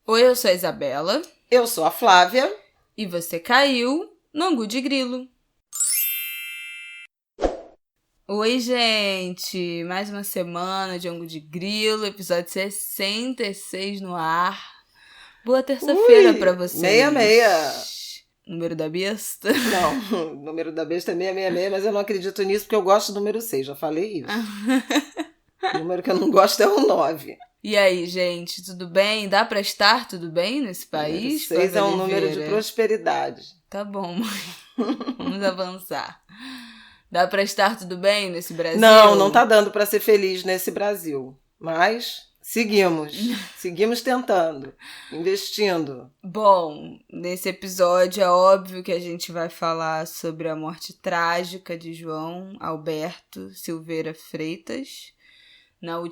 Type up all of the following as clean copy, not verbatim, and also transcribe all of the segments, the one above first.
Oi, eu sou a Isabela. Eu sou a Flávia. E você caiu no Angu de Grilo. Oi, gente! Mais uma semana de Angu de Grilo, episódio 66 no ar. Boa terça-feira pra vocês. 66. Número da besta? Não, o número da besta é 666, mas eu não acredito nisso porque eu gosto do número 6, já falei isso. O número que eu não gosto é o 9. E aí, gente, tudo bem? Dá pra estar tudo bem nesse país? 6 é um número de prosperidade. Tá bom, mãe. Vamos avançar. Dá pra estar tudo bem nesse Brasil? Não tá dando pra ser feliz nesse Brasil. Mas seguimos tentando, investindo. Bom, nesse episódio é óbvio que a gente vai falar sobre a morte trágica de João Alberto Silveira Freitas.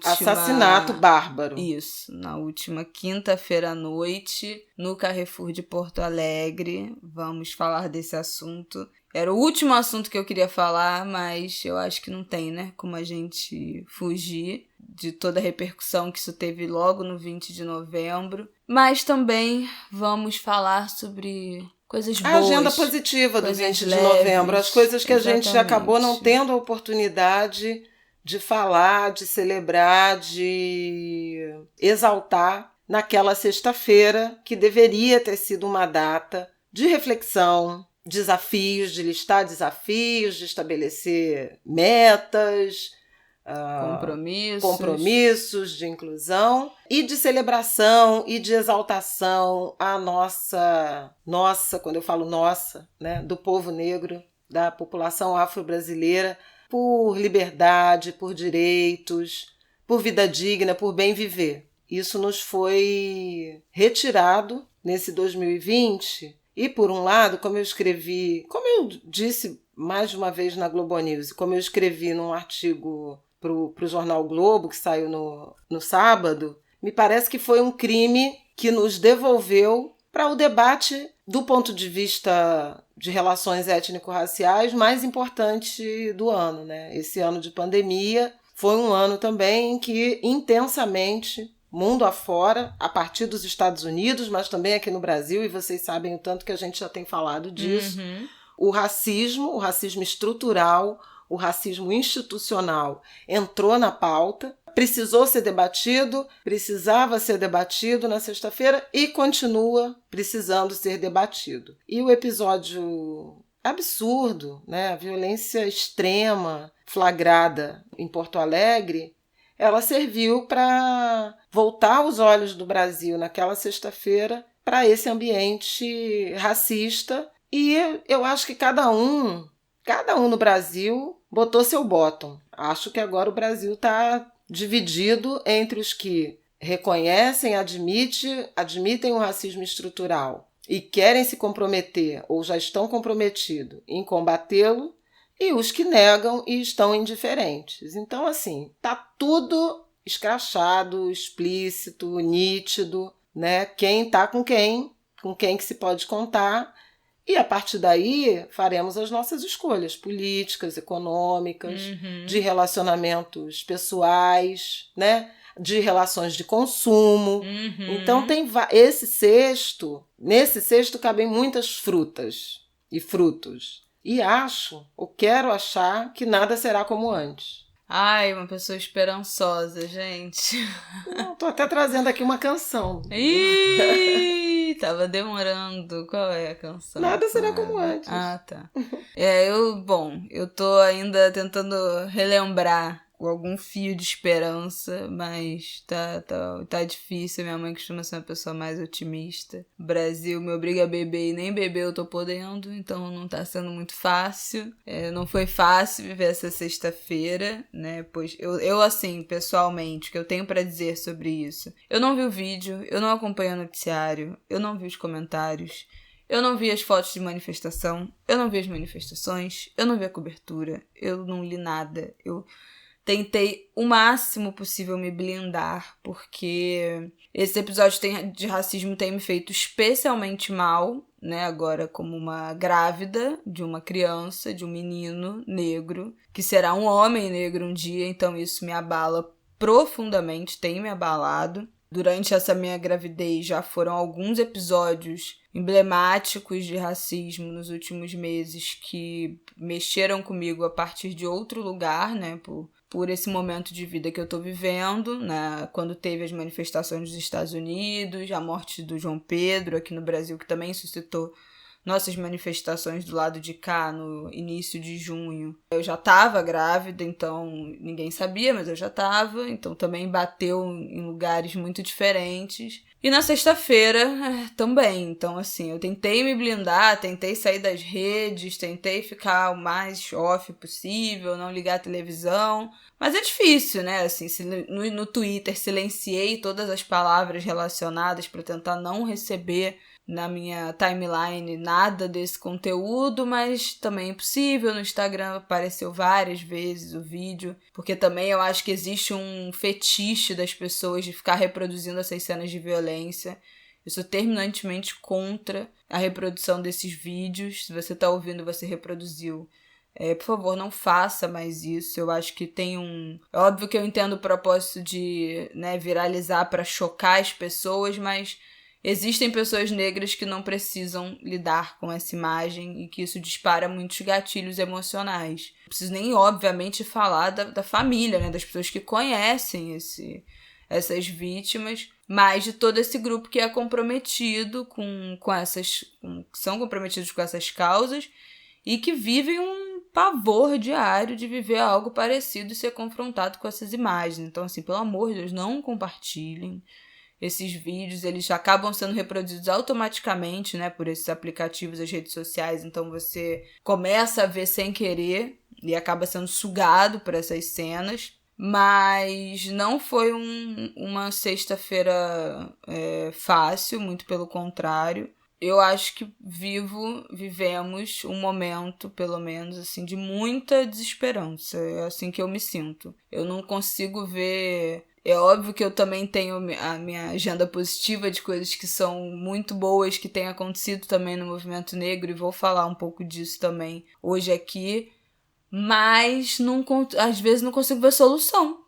Assassinato bárbaro. Isso, na última quinta-feira à noite, no Carrefour de Porto Alegre. Vamos falar desse assunto. Era o último assunto que eu queria falar, mas eu acho que não tem, né? Como a gente fugir de toda a repercussão que isso teve logo no 20 de novembro. Mas também vamos falar sobre coisas boas. A agenda positiva do 20 de novembro. As coisas que a gente acabou não tendo a oportunidade de falar, de celebrar, de exaltar naquela sexta-feira, que deveria ter sido uma data de reflexão, desafios, de listar desafios, de estabelecer metas, compromissos de inclusão e de celebração e de exaltação à nossa, quando eu falo nossa, né, do povo negro, da população afro-brasileira, por liberdade, por direitos, por vida digna, por bem viver. Isso nos foi retirado nesse 2020 e, por um lado, como eu disse mais de uma vez na Globo News, como eu escrevi num artigo para o jornal Globo, que saiu no sábado, me parece que foi um crime que nos devolveu para o debate do ponto de vista de relações étnico-raciais mais importante do ano, né? Esse ano de pandemia foi um ano também em que intensamente, mundo afora, a partir dos Estados Unidos, mas também aqui no Brasil, e vocês sabem o tanto que a gente já tem falado disso, o racismo estrutural, o racismo institucional entrou na pauta, precisava ser debatido na sexta-feira e continua precisando ser debatido. E o episódio absurdo, né, a violência extrema flagrada em Porto Alegre, ela serviu para voltar os olhos do Brasil naquela sexta-feira para esse ambiente racista. E eu acho que cada um no Brasil botou seu bottom. Acho que agora o Brasil está dividido entre os que reconhecem, admitem o racismo estrutural e querem se comprometer ou já estão comprometidos em combatê-lo, e os que negam e estão indiferentes. Então, assim, tá tudo escrachado, explícito, nítido, né? Quem tá com quem que se pode contar. E a partir daí faremos as nossas escolhas políticas, econômicas, de relacionamentos pessoais, né? De relações de consumo. Então tem nesse cesto cabem muitas frutas e frutos. E quero achar que nada será como antes. Ai, uma pessoa esperançosa, gente. Não, tô até trazendo aqui uma canção. Ih, tava demorando. Qual é a canção? Nada será como antes. Ah, tá. Eu tô ainda tentando relembrar algum fio de esperança, mas tá difícil. Minha mãe costuma ser uma pessoa mais otimista. O Brasil me obriga a beber e nem beber eu tô podendo, então não tá sendo muito fácil. Não foi fácil viver essa sexta-feira, né? Pois eu assim, pessoalmente, o que eu tenho pra dizer sobre isso? Eu não vi o vídeo, eu não acompanhei o noticiário, eu não vi os comentários, eu não vi as fotos de manifestação, eu não vi as manifestações, eu não vi a cobertura, eu não li nada, eu tentei o máximo possível me blindar, porque esse episódio de racismo tem me feito especialmente mal, né? Agora como uma grávida de uma criança, de um menino negro, que será um homem negro um dia, então isso me abala profundamente, tem me abalado. durante essa minha gravidez já foram alguns episódios emblemáticos de racismo nos últimos meses que mexeram comigo a partir de outro lugar, né, por esse momento de vida que eu tô vivendo, né, quando teve as manifestações dos Estados Unidos, a morte do João Pedro aqui no Brasil, que também suscitou nossas manifestações do lado de cá no início de junho. Eu já estava grávida, então ninguém sabia, mas eu já estava, então também bateu em lugares muito diferentes. E na sexta-feira também, então assim, eu tentei me blindar, tentei sair das redes, tentei ficar o mais off possível, não ligar a televisão, mas é difícil, né, assim, no Twitter silenciei todas as palavras relacionadas para tentar não receber na minha timeline nada desse conteúdo, mas também é impossível. No Instagram apareceu várias vezes o vídeo, porque também eu acho que existe um fetiche das pessoas de ficar reproduzindo essas cenas de violência. Eu sou terminantemente contra a reprodução desses vídeos. Se você tá ouvindo, você reproduziu. Por favor, não faça mais isso. Eu acho que tem É óbvio que eu entendo o propósito de, né, viralizar para chocar as pessoas, mas existem pessoas negras que não precisam lidar com essa imagem e que isso dispara muitos gatilhos emocionais. Não preciso nem, obviamente, falar da família, né, das pessoas que conhecem essas vítimas, mas de todo esse grupo que é comprometido são comprometidos com essas causas e que vivem um pavor diário de viver algo parecido e ser confrontado com essas imagens. Então, assim, pelo amor de Deus, não compartilhem esses vídeos. Eles acabam sendo reproduzidos automaticamente, né, por esses aplicativos, as redes sociais, então você começa a ver sem querer e acaba sendo sugado por essas cenas. Mas não foi uma sexta-feira fácil, muito pelo contrário. Eu acho que vivemos um momento, pelo menos, assim, de muita desesperança. É assim que eu me sinto. Eu não consigo ver. É óbvio que eu também tenho a minha agenda positiva de coisas que são muito boas, que têm acontecido também no movimento negro, e vou falar um pouco disso também hoje aqui. Mas às vezes não consigo ver solução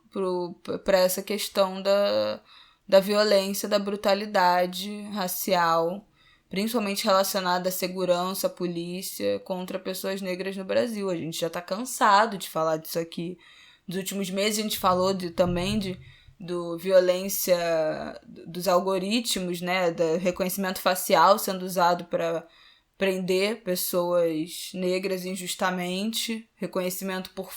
para essa questão da violência, da brutalidade racial, principalmente relacionada à segurança, à polícia, contra pessoas negras no Brasil. A gente já está cansado de falar disso aqui. Nos últimos meses a gente falou também do violência dos algoritmos, né, do reconhecimento facial sendo usado para prender pessoas negras injustamente, reconhecimento por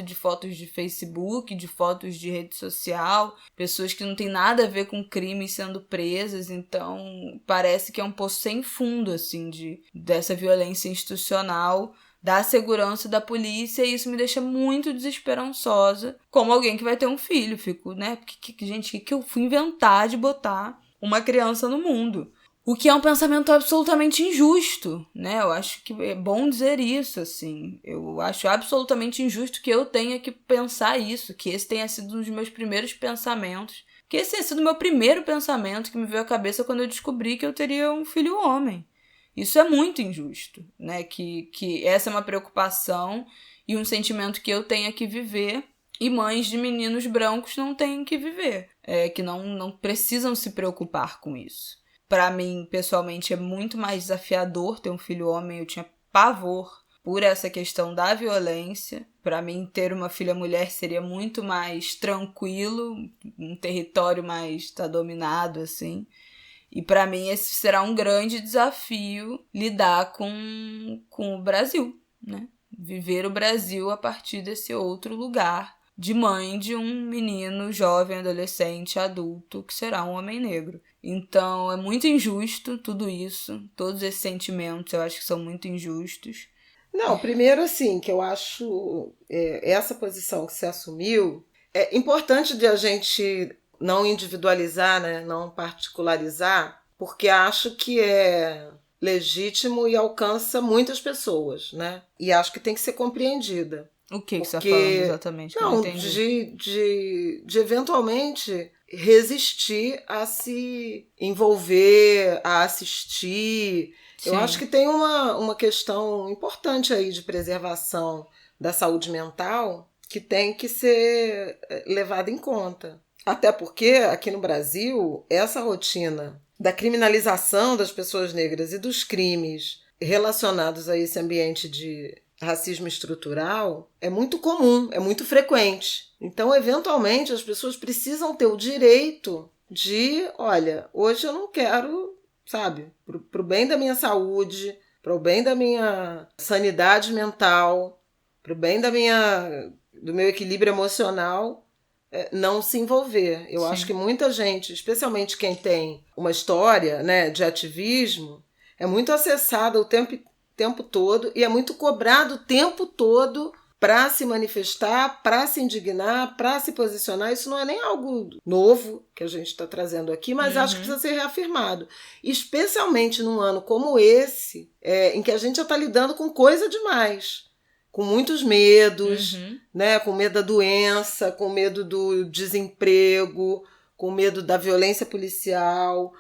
de fotos de Facebook, de fotos de rede social, pessoas que não tem nada a ver com crime sendo presas. Então parece que é um poço sem fundo, assim, dessa violência institucional, da segurança da polícia, e isso me deixa muito desesperançosa, como alguém que vai ter um filho. Fico, né, gente, que eu fui inventar de botar uma criança no mundo? O que é um pensamento absolutamente injusto, né? Eu acho que é bom dizer isso, assim. Eu acho absolutamente injusto que eu tenha que pensar isso, que esse tenha sido um dos meus primeiros pensamentos. Que esse tenha sido o meu primeiro pensamento que me veio à cabeça quando eu descobri que eu teria um filho homem. Isso é muito injusto, né? Que essa é uma preocupação e um sentimento que eu tenha que viver, e mães de meninos brancos não têm que viver. Que não precisam se preocupar com isso. Para mim, pessoalmente, é muito mais desafiador ter um filho homem. Eu tinha pavor por essa questão da violência. Para mim, ter uma filha mulher seria muito mais tranquilo, um território mais dominado, assim. E para mim, esse será um grande desafio, lidar com o Brasil, né? Viver o Brasil a partir desse outro lugar de mãe de um menino, jovem, adolescente, adulto, que será um homem negro. Então, é muito injusto tudo isso, todos esses sentimentos eu acho que são muito injustos. Não, primeiro assim, que eu acho essa posição que você assumiu, é importante de a gente não individualizar, né, não particularizar, porque acho que é legítimo e alcança muitas pessoas, né? E acho que tem que ser compreendida. O que você está falando exatamente? Não, de eventualmente resistir a se envolver, a assistir. Sim. Eu acho que tem uma questão importante aí de preservação da saúde mental que tem que ser levada em conta. Até porque, aqui no Brasil, essa rotina da criminalização das pessoas negras e dos crimes relacionados a esse ambiente de racismo estrutural é muito comum, é muito frequente. Então, eventualmente, as pessoas precisam ter o direito de, olha, hoje eu não quero, sabe, pro bem da minha saúde, pro bem da minha sanidade mental, pro bem do meu equilíbrio emocional, não se envolver. Eu Sim. acho que muita gente, especialmente quem tem uma história, né, de ativismo, é muito acessada o tempo todo e é muito cobrado o tempo todo para se manifestar, para se indignar, para se posicionar. Isso não é nem algo novo que a gente está trazendo aqui, mas acho que precisa ser reafirmado. Especialmente num ano como esse, em que a gente já está lidando com coisa demais. Com muitos medos, né? Com medo da doença, com medo do desemprego, com medo da violência policial,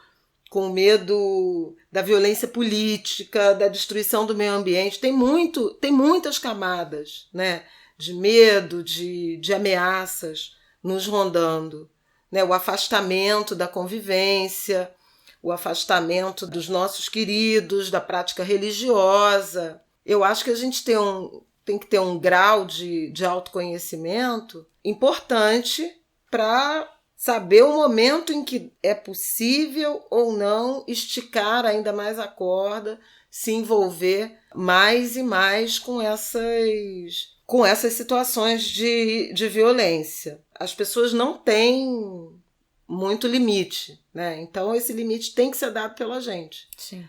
com medo da violência política, da destruição do meio ambiente. Tem muitas camadas, né? De medo, de ameaças nos rondando. Né? O afastamento da convivência, o afastamento dos nossos queridos, da prática religiosa. Eu acho que a gente tem que ter um grau de autoconhecimento importante para saber o momento em que é possível ou não esticar ainda mais a corda, se envolver mais e mais com essas situações de violência. As pessoas não têm muito limite, né? Então esse limite tem que ser dado pela gente. Sim.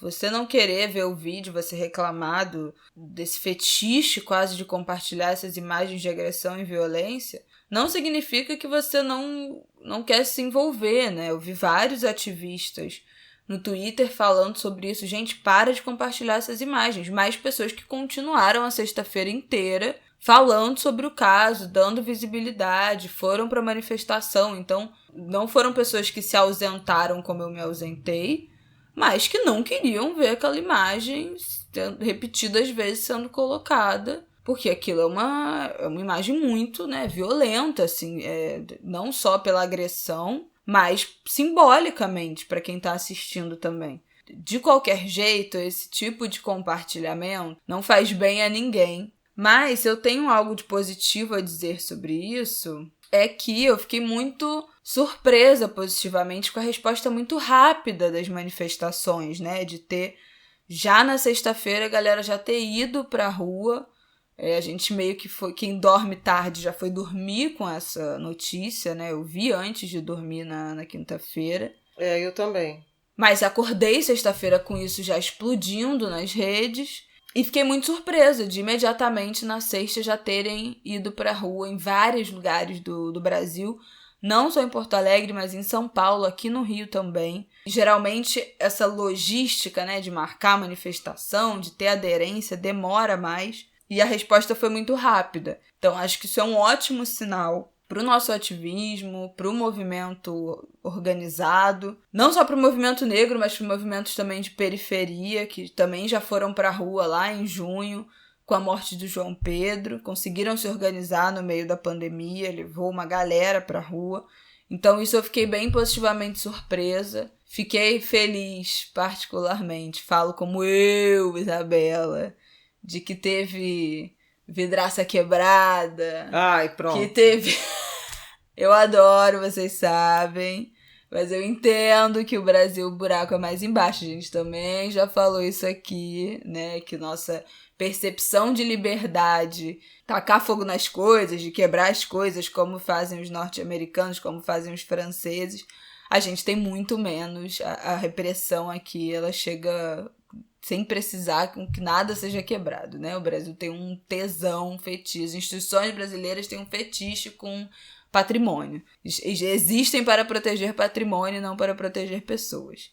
Você não querer ver o vídeo, você reclamar desse fetiche quase de compartilhar essas imagens de agressão e violência, não significa que você não quer se envolver, né? Eu vi vários ativistas no Twitter falando sobre isso. Gente, para de compartilhar essas imagens. Mais pessoas que continuaram a sexta-feira inteira falando sobre o caso, dando visibilidade, foram para manifestação. Então, não foram pessoas que se ausentaram como eu me ausentei, mas que não queriam ver aquela imagem repetidas vezes sendo colocada, porque aquilo é uma imagem muito, né, violenta, assim, não só pela agressão, mas simbolicamente para quem está assistindo também. De qualquer jeito, esse tipo de compartilhamento não faz bem a ninguém. Mas eu tenho algo de positivo a dizer sobre isso, é que eu fiquei muito surpresa positivamente com a resposta muito rápida das manifestações, né? De ter, já na sexta-feira, a galera já ter ido pra rua. A gente meio que foi, quem dorme tarde já foi dormir com essa notícia, né? Eu vi antes de dormir na quinta-feira. Eu também. Mas acordei sexta-feira com isso já explodindo nas redes. E fiquei muito surpresa de imediatamente na sexta já terem ido pra rua em vários lugares do Brasil. Não só em Porto Alegre, mas em São Paulo, aqui no Rio também. Geralmente essa logística, né, de marcar manifestação, de ter aderência, demora mais. E a resposta foi muito rápida. Então acho que isso é um ótimo sinal para o nosso ativismo, para o movimento organizado, não só para o movimento negro, mas para movimentos também de periferia, que também já foram para a rua lá em junho, com a morte do João Pedro, conseguiram se organizar no meio da pandemia, levou uma galera para a rua. Então isso eu fiquei bem positivamente surpresa, fiquei feliz particularmente, falo como eu, Isabela, de que teve vidraça quebrada. Ai, pronto. Que teve... Eu adoro, vocês sabem. Mas eu entendo que o Brasil, o buraco é mais embaixo. A gente também já falou isso aqui, né? Que nossa percepção de liberdade, tacar fogo nas coisas, de quebrar as coisas, como fazem os norte-americanos, como fazem os franceses, a gente tem muito menos. A repressão aqui, ela chega sem precisar que nada seja quebrado, né? O Brasil tem um tesão, um fetiche. As instituições brasileiras têm um fetiche com patrimônio. Existem para proteger patrimônio, não para proteger pessoas.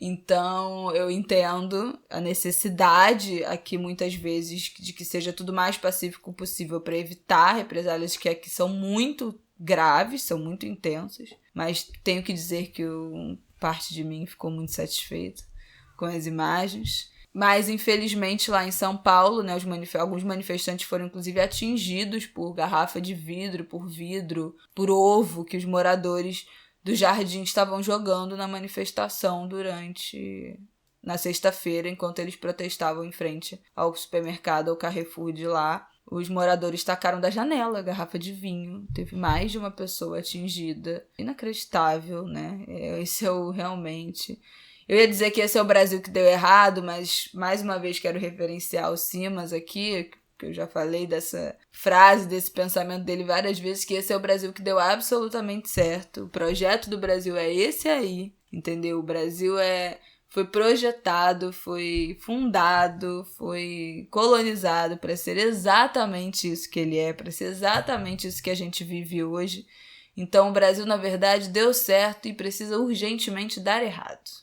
Então, eu entendo a necessidade aqui, muitas vezes, de que seja tudo mais pacífico possível para evitar represálias que aqui são muito graves, são muito intensas. Mas tenho que dizer que parte de mim ficou muito satisfeita com as imagens. Mas, infelizmente, lá em São Paulo, né, alguns manifestantes foram, inclusive, atingidos por garrafa de vidro, por ovo que os moradores do jardim estavam jogando na manifestação na sexta-feira, enquanto eles protestavam em frente ao supermercado, ao Carrefour de lá. Os moradores tacaram da janela a garrafa de vinho. Teve mais de uma pessoa atingida. Inacreditável, né? Esse é o realmente... Eu ia dizer que esse é o Brasil que deu errado, mas mais uma vez quero referenciar o Simas aqui, que eu já falei dessa frase, desse pensamento dele várias vezes, que esse é o Brasil que deu absolutamente certo. O projeto do Brasil é esse aí, entendeu? O Brasil foi projetado, foi fundado, foi colonizado para ser exatamente isso que ele é, para ser exatamente isso que a gente vive hoje. Então o Brasil, na verdade, deu certo e precisa urgentemente dar errado.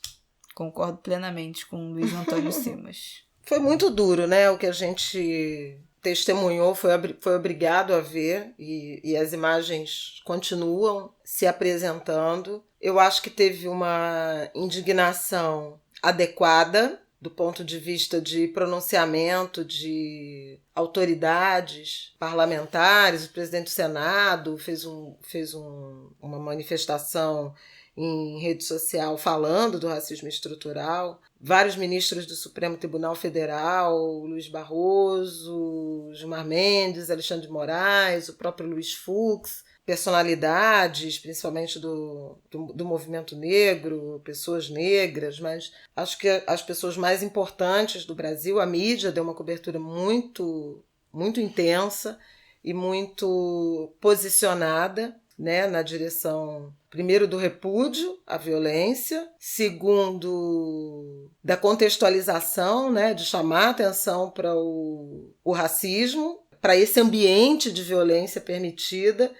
Concordo plenamente com o Luiz Antônio Simas. Foi muito duro, né? O que a gente testemunhou, foi obrigado a ver, e as imagens continuam se apresentando. Eu acho que teve uma indignação adequada do ponto de vista de pronunciamento de autoridades parlamentares. O presidente do Senado fez uma manifestação em rede social falando do racismo estrutural. Vários ministros do Supremo Tribunal Federal, Luiz Barroso, Gilmar Mendes, Alexandre de Moraes, o próprio Luiz Fux, personalidades, principalmente do movimento negro, pessoas negras, mas acho que as pessoas mais importantes do Brasil, a mídia deu uma cobertura muito, muito intensa e muito posicionada, né, na direção, primeiro, do repúdio à violência, segundo, da contextualização, né, de chamar a atenção para o racismo, para esse ambiente de violência permitida.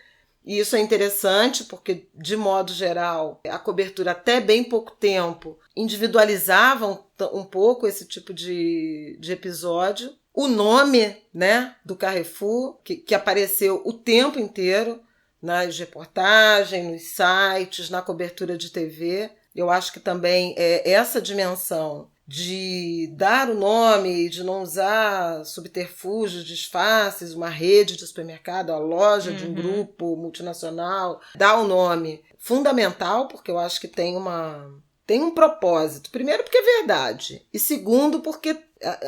E isso é interessante porque, de modo geral, a cobertura até bem pouco tempo individualizava um pouco esse tipo de episódio. O nome, né, do Carrefour, que apareceu o tempo inteiro nas reportagens, nos sites, na cobertura de TV. Eu acho que também essa dimensão de dar o nome, de não usar subterfúgios, disfarces, uma rede de supermercado, a loja de um grupo multinacional, dar o nome fundamental, porque eu acho que tem um propósito. Primeiro, porque é verdade. E segundo, porque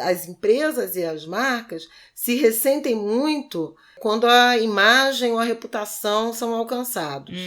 as empresas e as marcas se ressentem muito quando a imagem ou a reputação são alcançados.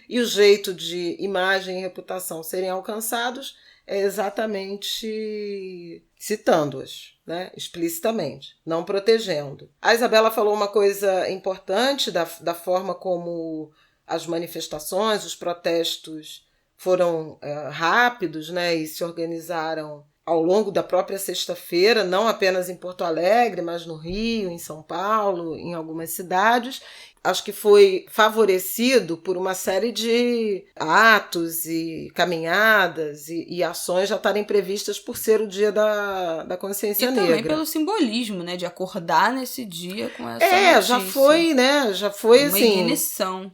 E o jeito de imagem e reputação serem alcançados é exatamente citando-as, né, explicitamente, não protegendo. A Isabela falou uma coisa importante da forma como as manifestações, os protestos foram rápidos, né, e se organizaram ao longo da própria sexta-feira, não apenas em Porto Alegre, mas no Rio, em São Paulo, em algumas cidades. Acho que foi favorecido por uma série de atos e caminhadas e ações já estarem previstas por ser o Dia da Consciência Negra. E também pelo simbolismo, né, de acordar nesse dia com essa notícia. Já foi, né? Já foi uma assim. ignição.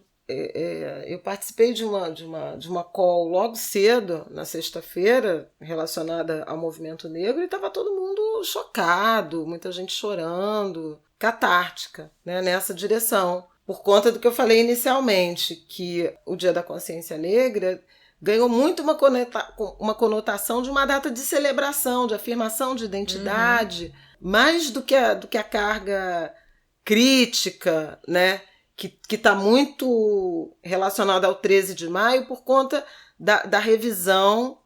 Eu participei de uma call logo cedo, na sexta-feira, relacionada ao movimento negro, e estava todo mundo chocado, muita gente chorando, catártica, né, nessa direção. Por conta do que eu falei inicialmente, que o Dia da Consciência Negra ganhou muito uma conotação de uma data de celebração, de afirmação de identidade, mais do que a carga crítica, né, que está muito relacionada ao 13 de maio por conta da revisão,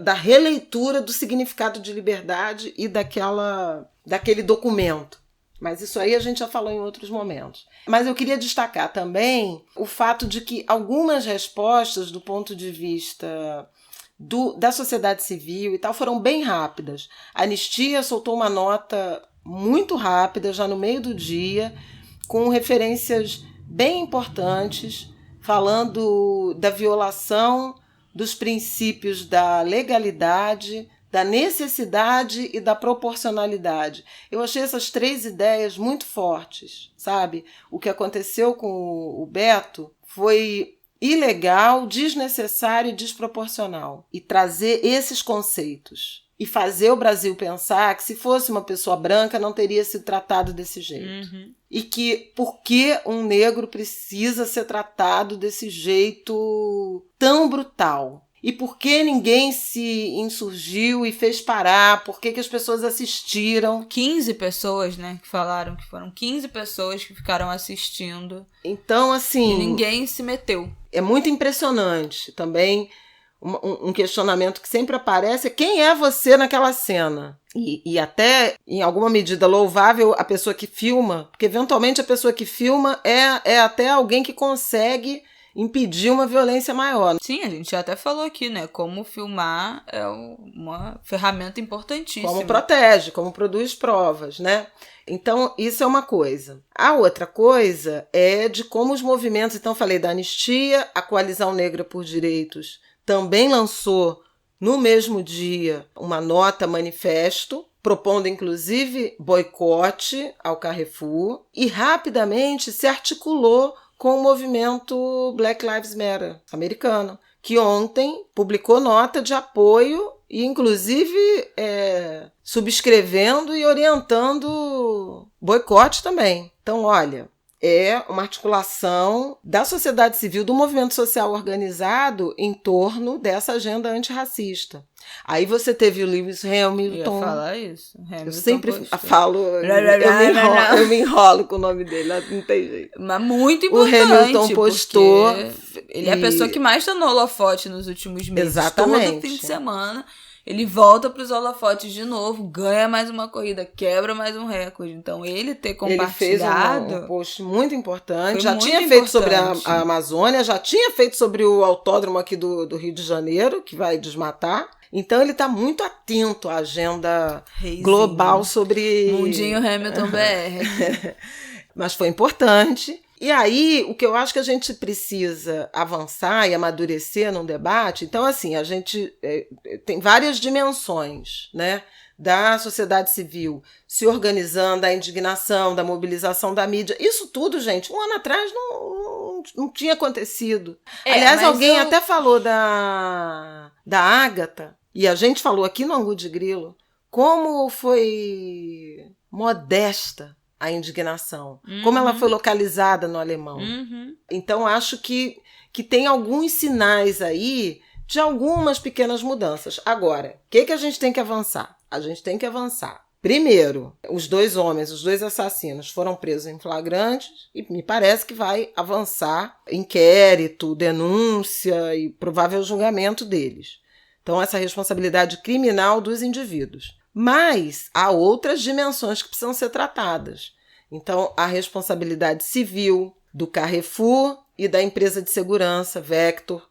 da releitura do significado de liberdade e daquele documento. Mas isso aí a gente já falou em outros momentos. Mas eu queria destacar também o fato de que algumas respostas do ponto de vista da sociedade civil e tal foram bem rápidas. A Anistia soltou uma nota muito rápida, já no meio do dia, com referências bem importantes, falando da violação dos princípios da legalidade, da necessidade e da proporcionalidade. Eu achei essas 3 ideias muito fortes, sabe? O que aconteceu com o Beto foi ilegal, desnecessário e desproporcional. E trazer esses conceitos. e fazer o Brasil pensar que se fosse uma pessoa branca não teria sido tratado desse jeito. E que por que um negro precisa ser tratado desse jeito tão brutal? E por que ninguém se insurgiu e fez parar? Por que as pessoas assistiram? 15 pessoas, né, que falaram que foram 15 pessoas que ficaram assistindo. Então, assim... E ninguém se meteu. É muito impressionante também. Um questionamento que sempre aparece é quem é você naquela cena? E até, em alguma medida, louvável a pessoa que filma, porque eventualmente a pessoa que filma é até alguém que consegue impedir uma violência maior. Sim, a gente já até falou aqui, né? Como filmar é uma ferramenta importantíssima. Como protege, como produz provas, né? Então, isso é uma coisa. A outra coisa é de como os movimentos... Então, falei da anistia, a Coalizão Negra por Direitos também lançou, no mesmo dia, uma nota manifesto, propondo, inclusive, boicote ao Carrefour, e rapidamente se articulou com o movimento Black Lives Matter americano, que ontem publicou nota de apoio e, inclusive, subscrevendo e orientando boicote também. Então, olha, é uma articulação da sociedade civil, do movimento social organizado em torno dessa agenda antirracista. Aí você teve o Lewis Hamilton. Eu ia falar isso. Hamilton eu sempre postou. falo, eu me enrolo com o nome dele, não tem jeito. Mas muito importante. O Hamilton postou. Ele é a pessoa que mais está no holofote nos últimos meses. Exatamente. Todo fim de semana. Ele volta para os holofotes de novo, ganha mais uma corrida, quebra mais um recorde. Então, ele ter compartilhado... Ele fez um post muito importante. Já tinha feito sobre a Amazônia, já tinha feito sobre o autódromo aqui do Rio de Janeiro, que vai desmatar. Então, ele está muito atento à agenda global sobre... Mundinho Hamilton BR. Mas foi importante. E aí, o que eu acho que a gente precisa avançar e amadurecer num debate... Então, assim, a gente tem várias dimensões, né? Da sociedade civil se organizando, da indignação, da mobilização da mídia. Isso tudo, gente, um ano atrás não tinha acontecido. Aliás, alguém até falou da Ágata, e a gente falou aqui no Angu de Grilo, como foi modesta a indignação, como ela foi localizada no alemão. Então, acho que tem alguns sinais aí de algumas pequenas mudanças. Agora, o que a gente tem que avançar? A gente tem que avançar. Primeiro, os dois homens, os dois assassinos foram presos em flagrante e me parece que vai avançar inquérito, denúncia e provável julgamento deles. Então, essa responsabilidade criminal dos indivíduos. Mas há outras dimensões que precisam ser tratadas. Então, a responsabilidade civil do Carrefour e da empresa de segurança, Vector,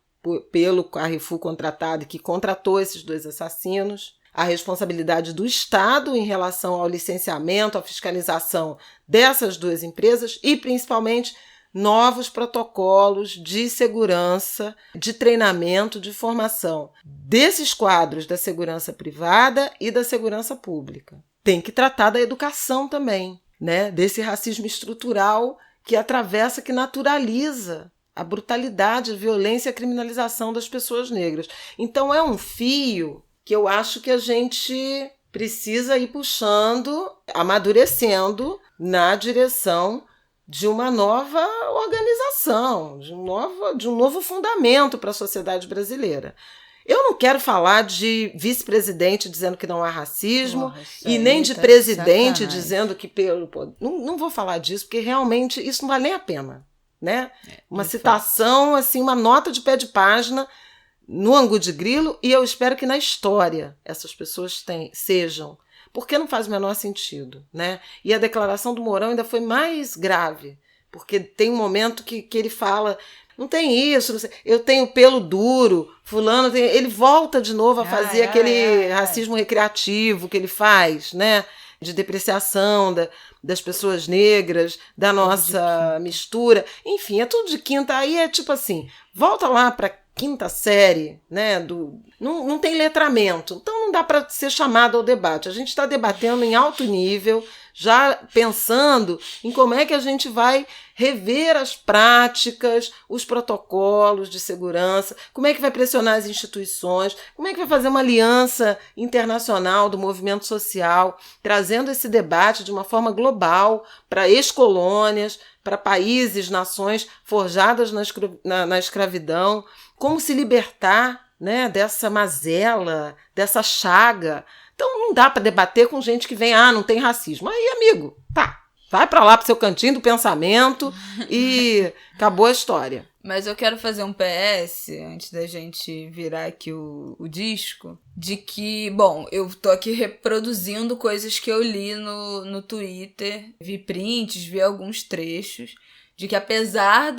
pelo Carrefour contratado, que contratou esses dois assassinos. A responsabilidade do Estado em relação ao licenciamento, à fiscalização dessas duas empresas e, principalmente, novos protocolos de segurança, de treinamento, de formação desses quadros da segurança privada e da segurança pública. Tem que tratar da educação também, né? Desse racismo estrutural que atravessa, que naturaliza a brutalidade, a violência e a criminalização das pessoas negras. Então é um fio que eu acho que a gente precisa ir puxando, amadurecendo na direção de uma nova organização, de um novo fundamento para a sociedade brasileira. Eu não quero falar de vice-presidente dizendo que não há racismo e nem de presidente dizendo que pelo... Não vou falar disso, porque realmente isso não vale nem a pena, né? Uma citação, assim, uma nota de pé de página no Angu de Grilo, e eu espero que na história essas pessoas sejam, porque não faz o menor sentido, né? E a declaração do Mourão ainda foi mais grave, porque tem um momento que ele fala, não tem isso, eu tenho pelo duro, fulano tem... Ele volta de novo a fazer aquele racismo recreativo que ele faz, né? De depreciação das pessoas negras, da nossa mistura. Enfim, é tudo de quinta. Aí é tipo assim, volta lá para quinta série, né? Não tem letramento. Então não dá para ser chamado ao debate. A gente está debatendo em alto nível, já pensando em como é que a gente vai rever as práticas, os protocolos de segurança, como é que vai pressionar as instituições, como é que vai fazer uma aliança internacional do movimento social, trazendo esse debate de uma forma global para ex-colônias, para países, nações forjadas na escravidão, como se libertar, né, dessa mazela, dessa chaga. Então não dá para debater com gente que vem, não tem racismo. Aí, amigo, tá, vai para lá pro seu cantinho do pensamento e acabou a história. Mas eu quero fazer um PS, antes da gente virar aqui o disco, de que, bom, eu tô aqui reproduzindo coisas que eu li no Twitter, vi prints, vi alguns trechos, de que apesar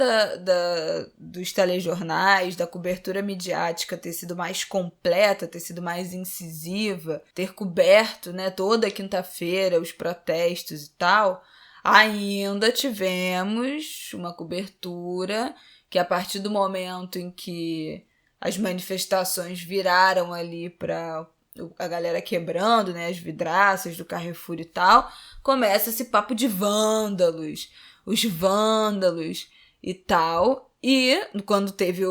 dos telejornais, da cobertura midiática ter sido mais completa, ter sido mais incisiva, ter coberto, né, toda quinta-feira os protestos e tal, ainda tivemos uma cobertura que a partir do momento em que as manifestações viraram ali para a galera quebrando, né, as vidraças do Carrefour e tal, começa esse papo de vândalos, os vândalos e tal. E quando teve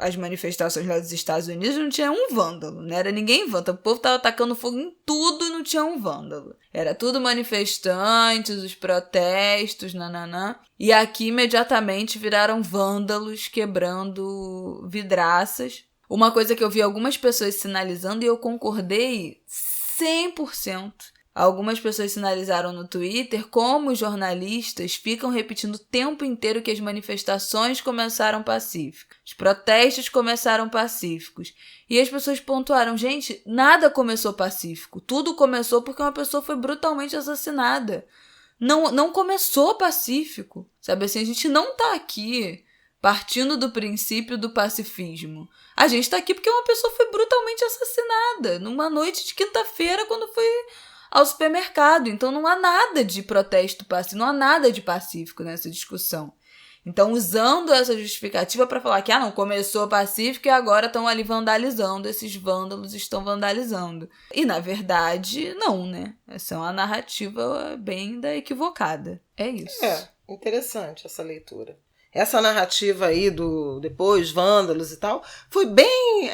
as manifestações lá dos Estados Unidos, não tinha um vândalo, não era ninguém vândalo. O povo tava atacando fogo em tudo e não tinha um vândalo. Era tudo manifestantes, os protestos, nananã. E aqui imediatamente viraram vândalos quebrando vidraças. Uma coisa que eu vi algumas pessoas sinalizando e eu concordei 100%. Algumas pessoas sinalizaram no Twitter como os jornalistas ficam repetindo o tempo inteiro que as manifestações começaram pacíficas. Os protestos começaram pacíficos. E as pessoas pontuaram, gente, nada começou pacífico. Tudo começou porque uma pessoa foi brutalmente assassinada. Não começou pacífico. Sabe assim, a gente não tá aqui partindo do princípio do pacifismo. A gente tá aqui porque uma pessoa foi brutalmente assassinada numa noite de quinta-feira quando foi ao supermercado. Então não há nada de protesto pacífico, não há nada de pacífico nessa discussão. Então, usando essa justificativa para falar que não começou pacífico e agora estão ali vandalizando, esses vândalos estão vandalizando. E, na verdade, não, né? Essa é uma narrativa bem equivocada. É isso. É, interessante essa leitura. Essa narrativa aí depois, vândalos e tal, foi bem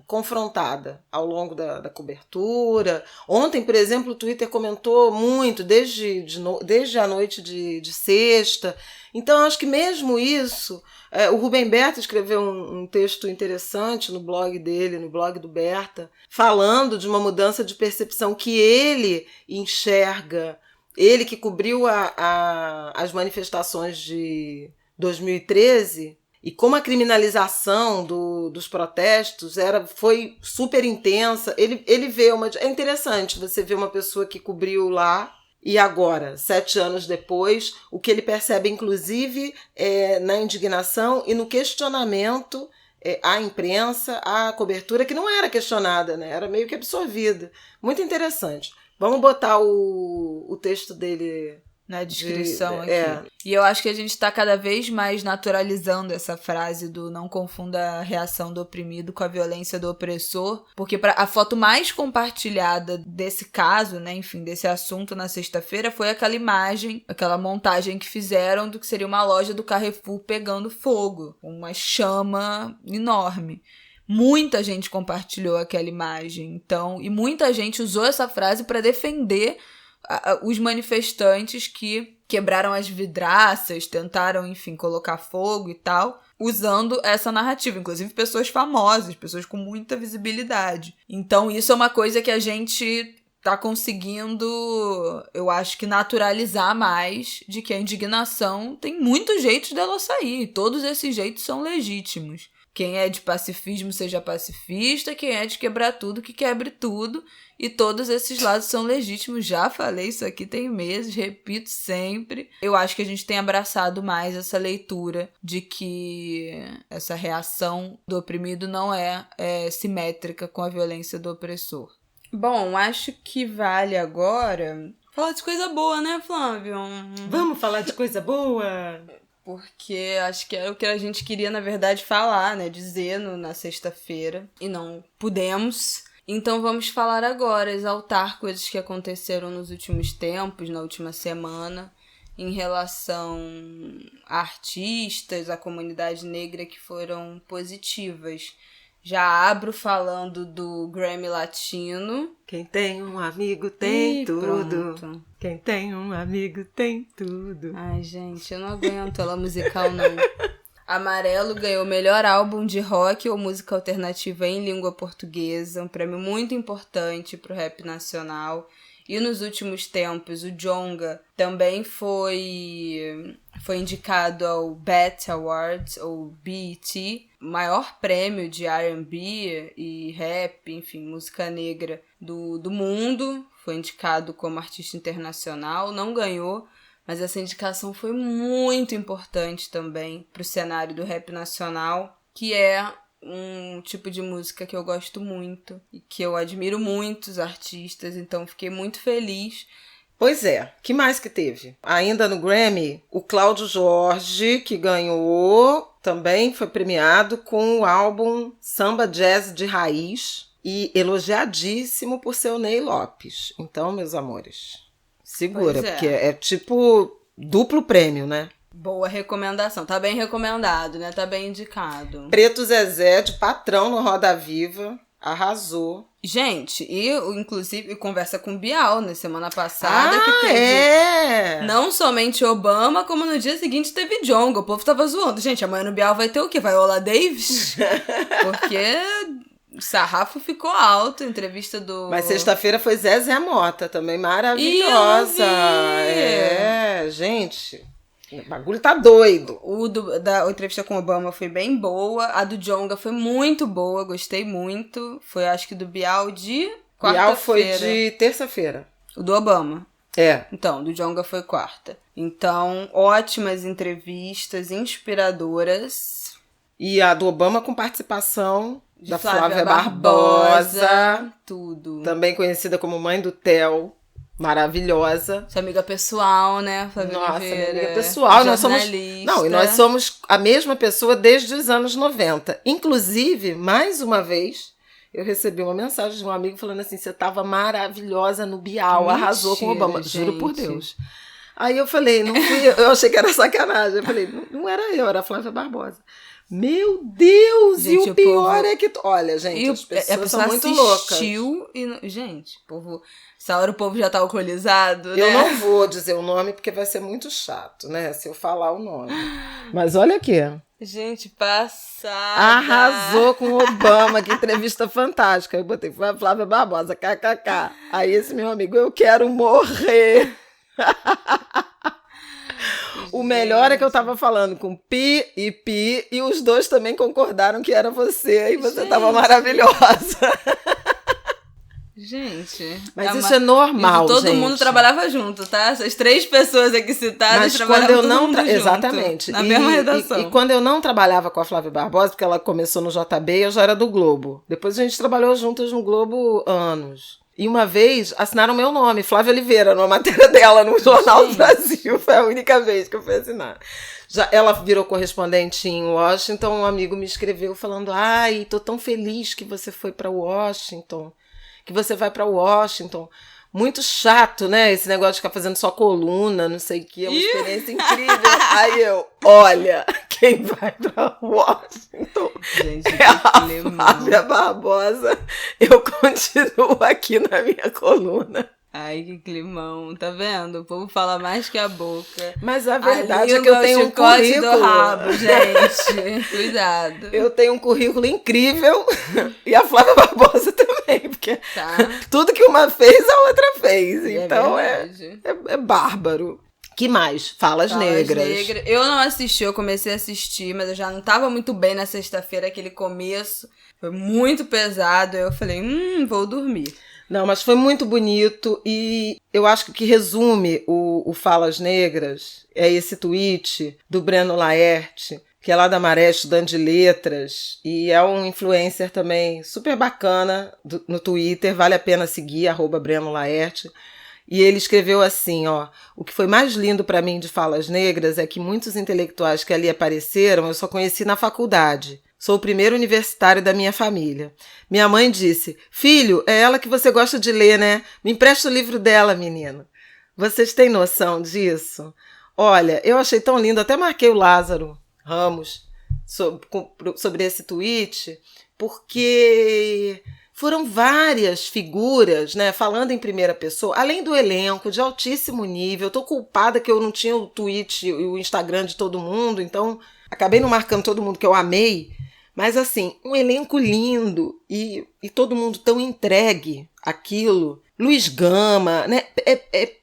confrontada ao longo da cobertura. Ontem, por exemplo, o Twitter comentou muito, desde a noite de sexta. Então, acho que mesmo isso, o Rubem Berta escreveu um texto interessante no blog dele, no blog do Berta, falando de uma mudança de percepção que ele enxerga. Ele que cobriu as manifestações de 2013, e como a criminalização dos protestos foi super intensa, ele vê é interessante você ver uma pessoa que cobriu lá, e agora, 7 anos depois, o que ele percebe, inclusive, na indignação e no questionamento à imprensa, à cobertura, que não era questionada, né? Era meio que absorvida. Muito interessante. Vamos botar o texto dele na descrição aqui. E eu acho que a gente está cada vez mais naturalizando essa frase do não confunda a reação do oprimido com a violência do opressor, porque a foto mais compartilhada desse caso, né, enfim, desse assunto na sexta-feira foi aquela imagem, aquela montagem que fizeram do que seria uma loja do Carrefour pegando fogo, uma chama enorme. Muita gente compartilhou aquela imagem, então, e muita gente usou essa frase para defender os manifestantes que quebraram as vidraças, tentaram, enfim, colocar fogo e tal, usando essa narrativa. Inclusive pessoas famosas, pessoas com muita visibilidade. Então isso é uma coisa que a gente tá conseguindo, eu acho que naturalizar mais, de que a indignação tem muitos jeitos dela sair. Todos esses jeitos são legítimos. Quem é de pacifismo seja pacifista, quem é de quebrar tudo, que quebre tudo. E todos esses lados são legítimos. Já falei isso aqui tem meses, repito sempre. Eu acho que a gente tem abraçado mais essa leitura de que essa reação do oprimido não é simétrica com a violência do opressor. Bom, acho que vale agora falar de coisa boa, né, Flávio? Vamos falar de coisa boa? Porque acho que é o que a gente queria, na verdade, falar, né? Dizer na sexta-feira. E não pudemos. Então vamos falar agora, exaltar coisas que aconteceram nos últimos tempos, na última semana, em relação a artistas, a comunidade negra que foram positivas. Já abro falando do Grammy Latino. Quem tem um amigo tem tudo. Pronto. Quem tem um amigo tem tudo. Ai, gente, eu não aguento ela musical, não. Amarelo ganhou melhor álbum de rock ou música alternativa em língua portuguesa, um prêmio muito importante pro rap nacional. E nos últimos tempos, o Djonga também foi indicado ao BET Awards, ou BET, maior prêmio de R&B e rap, enfim, música negra do mundo. Foi indicado como artista internacional, não ganhou, mas essa indicação foi muito importante também para o cenário do rap nacional, que é um tipo de música que eu gosto muito e que eu admiro muitos artistas, então fiquei muito feliz. Pois é, que mais que teve? Ainda no Grammy, o Cláudio Jorge, que ganhou, também foi premiado com o álbum Samba Jazz de Raiz e elogiadíssimo por seu Ney Lopes. Então, meus amores, segura, porque é tipo duplo prêmio, né? Boa recomendação. Tá bem recomendado, né? Tá bem indicado. Preto Zezé, de patrão no Roda Viva, arrasou. Gente, e inclusive conversa com Bial na semana passada que teve não somente Obama, como no dia seguinte teve Djonga. O povo tava zoando. Gente, amanhã no Bial vai ter o quê? Vai Ola Davis? Porque o sarrafo ficou alto, entrevista do... Mas sexta-feira foi Zezé Mota, também maravilhosa. Gente... O bagulho tá doido. A entrevista com o Obama foi bem boa. A do Djonga foi muito boa, gostei muito. Foi, acho que do Bial de quarta-feira. Bial foi de terça-feira. O do Obama. É. Então, do Djonga foi quarta. Então, ótimas entrevistas, inspiradoras. E a do Obama com participação da Flávia Barbosa. Tudo. Também conhecida como mãe do Theo. Maravilhosa. Sua amiga pessoal, né, Flávia Nossa, Oliveira, amiga pessoal. Nós somos, e nós somos a mesma pessoa desde os anos 90. Inclusive, mais uma vez, eu recebi uma mensagem de um amigo falando assim, você estava maravilhosa no Bial, arrasou com o Obama. Gente. Juro por Deus. Aí eu falei, não fui eu achei que era sacanagem. Eu falei, não era eu, era a Flávia Barbosa. Meu Deus! Gente, e o pior é que... Olha, gente, as pessoas são muito loucas. Gente, o povo... Essa hora o povo já tá alcoolizado, né? Eu não vou dizer o nome porque vai ser muito chato, né? Se eu falar o nome. Mas olha aqui. Gente, passada. Arrasou com o Obama, que entrevista fantástica. Eu botei Flávia Barbosa, kkk. Aí esse meu amigo, eu quero morrer. O melhor é que eu tava falando com Pi e os dois também concordaram que era você e você tava maravilhosa. Gente. Mas isso é normal, todo gente. mundo trabalhava junto, tá? Essas 3 pessoas aqui citadas trabalhavam todo mundo junto. Exatamente. Na mesma redação. E quando eu não trabalhava com a Flávia Barbosa, porque ela começou no JB, eu já era do Globo. Depois a gente trabalhou juntas no Globo anos. E uma vez assinaram meu nome, Flávia Oliveira, numa matéria dela no Jornal do Brasil. Foi a única vez que eu fui assinar. Ela virou correspondente em Washington, um amigo me escreveu falando, ai, tô tão feliz que você foi para Washington, que você vai para Washington. Muito chato, né? Esse negócio de ficar fazendo só coluna, não sei o que, é uma experiência incrível. Aí eu, olha, quem vai pra Washington gente, é a Flávia Barbosa. Eu continuo aqui na minha coluna. Ai, que climão, tá vendo? O povo fala mais que a boca. Mas a verdade é que eu tenho um currículo. Do rabo, gente. Cuidado. Eu tenho um currículo incrível e a Flávia Barbosa também, porque tudo que uma fez, a outra fez. Então é bárbaro. Que mais? Falas Negras. Eu não assisti, eu comecei a assistir, mas eu já não tava muito bem na sexta-feira, aquele começo. Foi muito pesado, aí eu falei, vou dormir. Não, mas foi muito bonito e eu acho que o que resume o Falas Negras é esse tweet do Breno Laerte, que é lá da Maré, estudante de letras, e é um influencer também super bacana no Twitter, vale a pena seguir, @Breno Laerte. E ele escreveu assim, ó, o que foi mais lindo para mim de Falas Negras é que muitos intelectuais que ali apareceram eu só conheci na faculdade. Sou o primeiro universitário da minha família. Minha mãe disse, filho, é ela que você gosta de ler, né? Me empresta o livro dela, menino. Vocês têm noção disso? Olha, eu achei tão lindo, até marquei o Lázaro Ramos sobre esse tweet, porque foram várias figuras, né, falando em primeira pessoa, além do elenco de altíssimo nível. Eu tô culpada que eu não tinha o tweet e o Instagram de todo mundo, então acabei não marcando todo mundo que eu amei, mas assim, um elenco lindo e todo mundo tão entregue àquilo. Luiz Gama, né,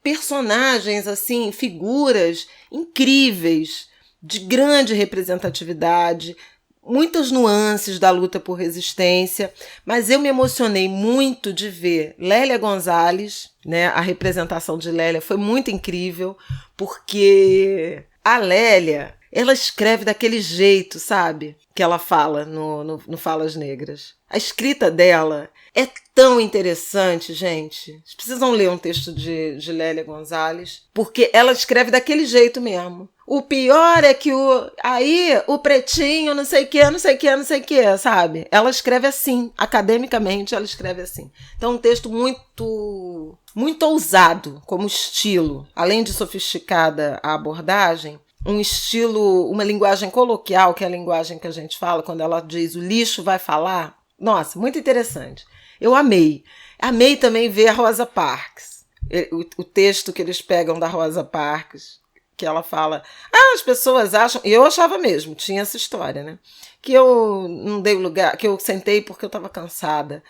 personagens assim, figuras incríveis, de grande representatividade, muitas nuances da luta por resistência, mas eu me emocionei muito de ver Lélia Gonzalez, né? A representação de Lélia foi muito incrível, porque a Lélia, ela escreve daquele jeito, sabe? Que ela fala no Falas Negras. A escrita dela é tão interessante, gente. Vocês precisam ler um texto de Lélia Gonzalez, porque ela escreve daquele jeito mesmo. O pior é que o pretinho, não sei o que, sabe? Ela escreve assim, academicamente ela escreve assim. Então, um texto muito, muito ousado como estilo. Além de sofisticada a abordagem, um estilo, uma linguagem coloquial, que é a linguagem que a gente fala quando ela diz o lixo vai falar. Nossa, muito interessante. Eu amei. Amei também ver a Rosa Parks. O texto que eles pegam da Rosa Parks, que ela fala, as pessoas acham, e eu achava mesmo, tinha essa história, né? Que eu não dei lugar, que eu sentei porque eu estava cansada.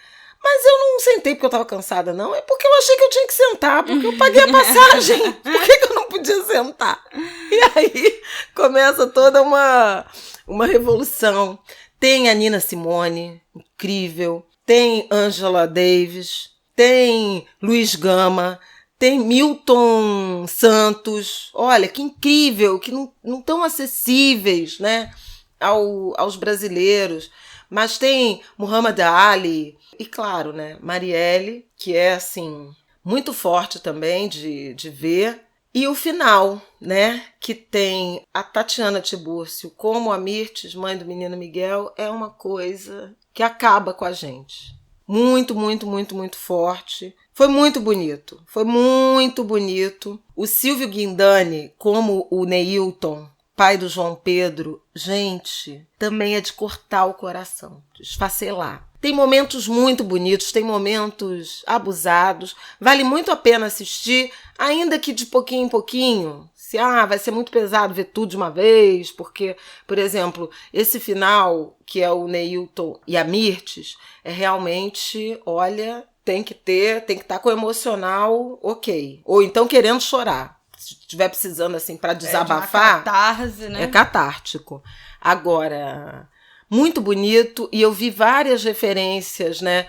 Mas eu não sentei porque eu estava cansada, não. É porque eu achei que eu tinha que sentar, porque eu paguei a passagem. Por que eu não podia sentar? E aí começa toda uma revolução. Tem a Nina Simone, incrível. Tem Angela Davis. Tem Luiz Gama. Tem Milton Santos. Olha, que incrível, que não tão acessíveis, né, aos brasileiros. Mas tem Muhammad Ali. E claro, né, Marielle, que é assim muito forte também de ver. E o final, né, que tem a Tatiana Tiburcio como a Mirtes, mãe do menino Miguel, é uma coisa que acaba com a gente. Muito, muito, muito, muito forte. Foi muito bonito. Foi muito bonito. O Silvio Guindani, como o Neilton, pai do João Pedro, gente, também é de cortar o coração, de esfacelar. Tem momentos muito bonitos, tem momentos abusados. Vale muito a pena assistir, ainda que de pouquinho em pouquinho. Se vai ser muito pesado ver tudo de uma vez, porque, por exemplo, esse final, que é o Neilton e a Mirtes, é realmente, olha, tem que estar com o emocional ok. Ou então querendo chorar. Se estiver precisando, assim, para desabafar. É catarse, né? É catártico. Agora, muito bonito, e eu vi várias referências, né,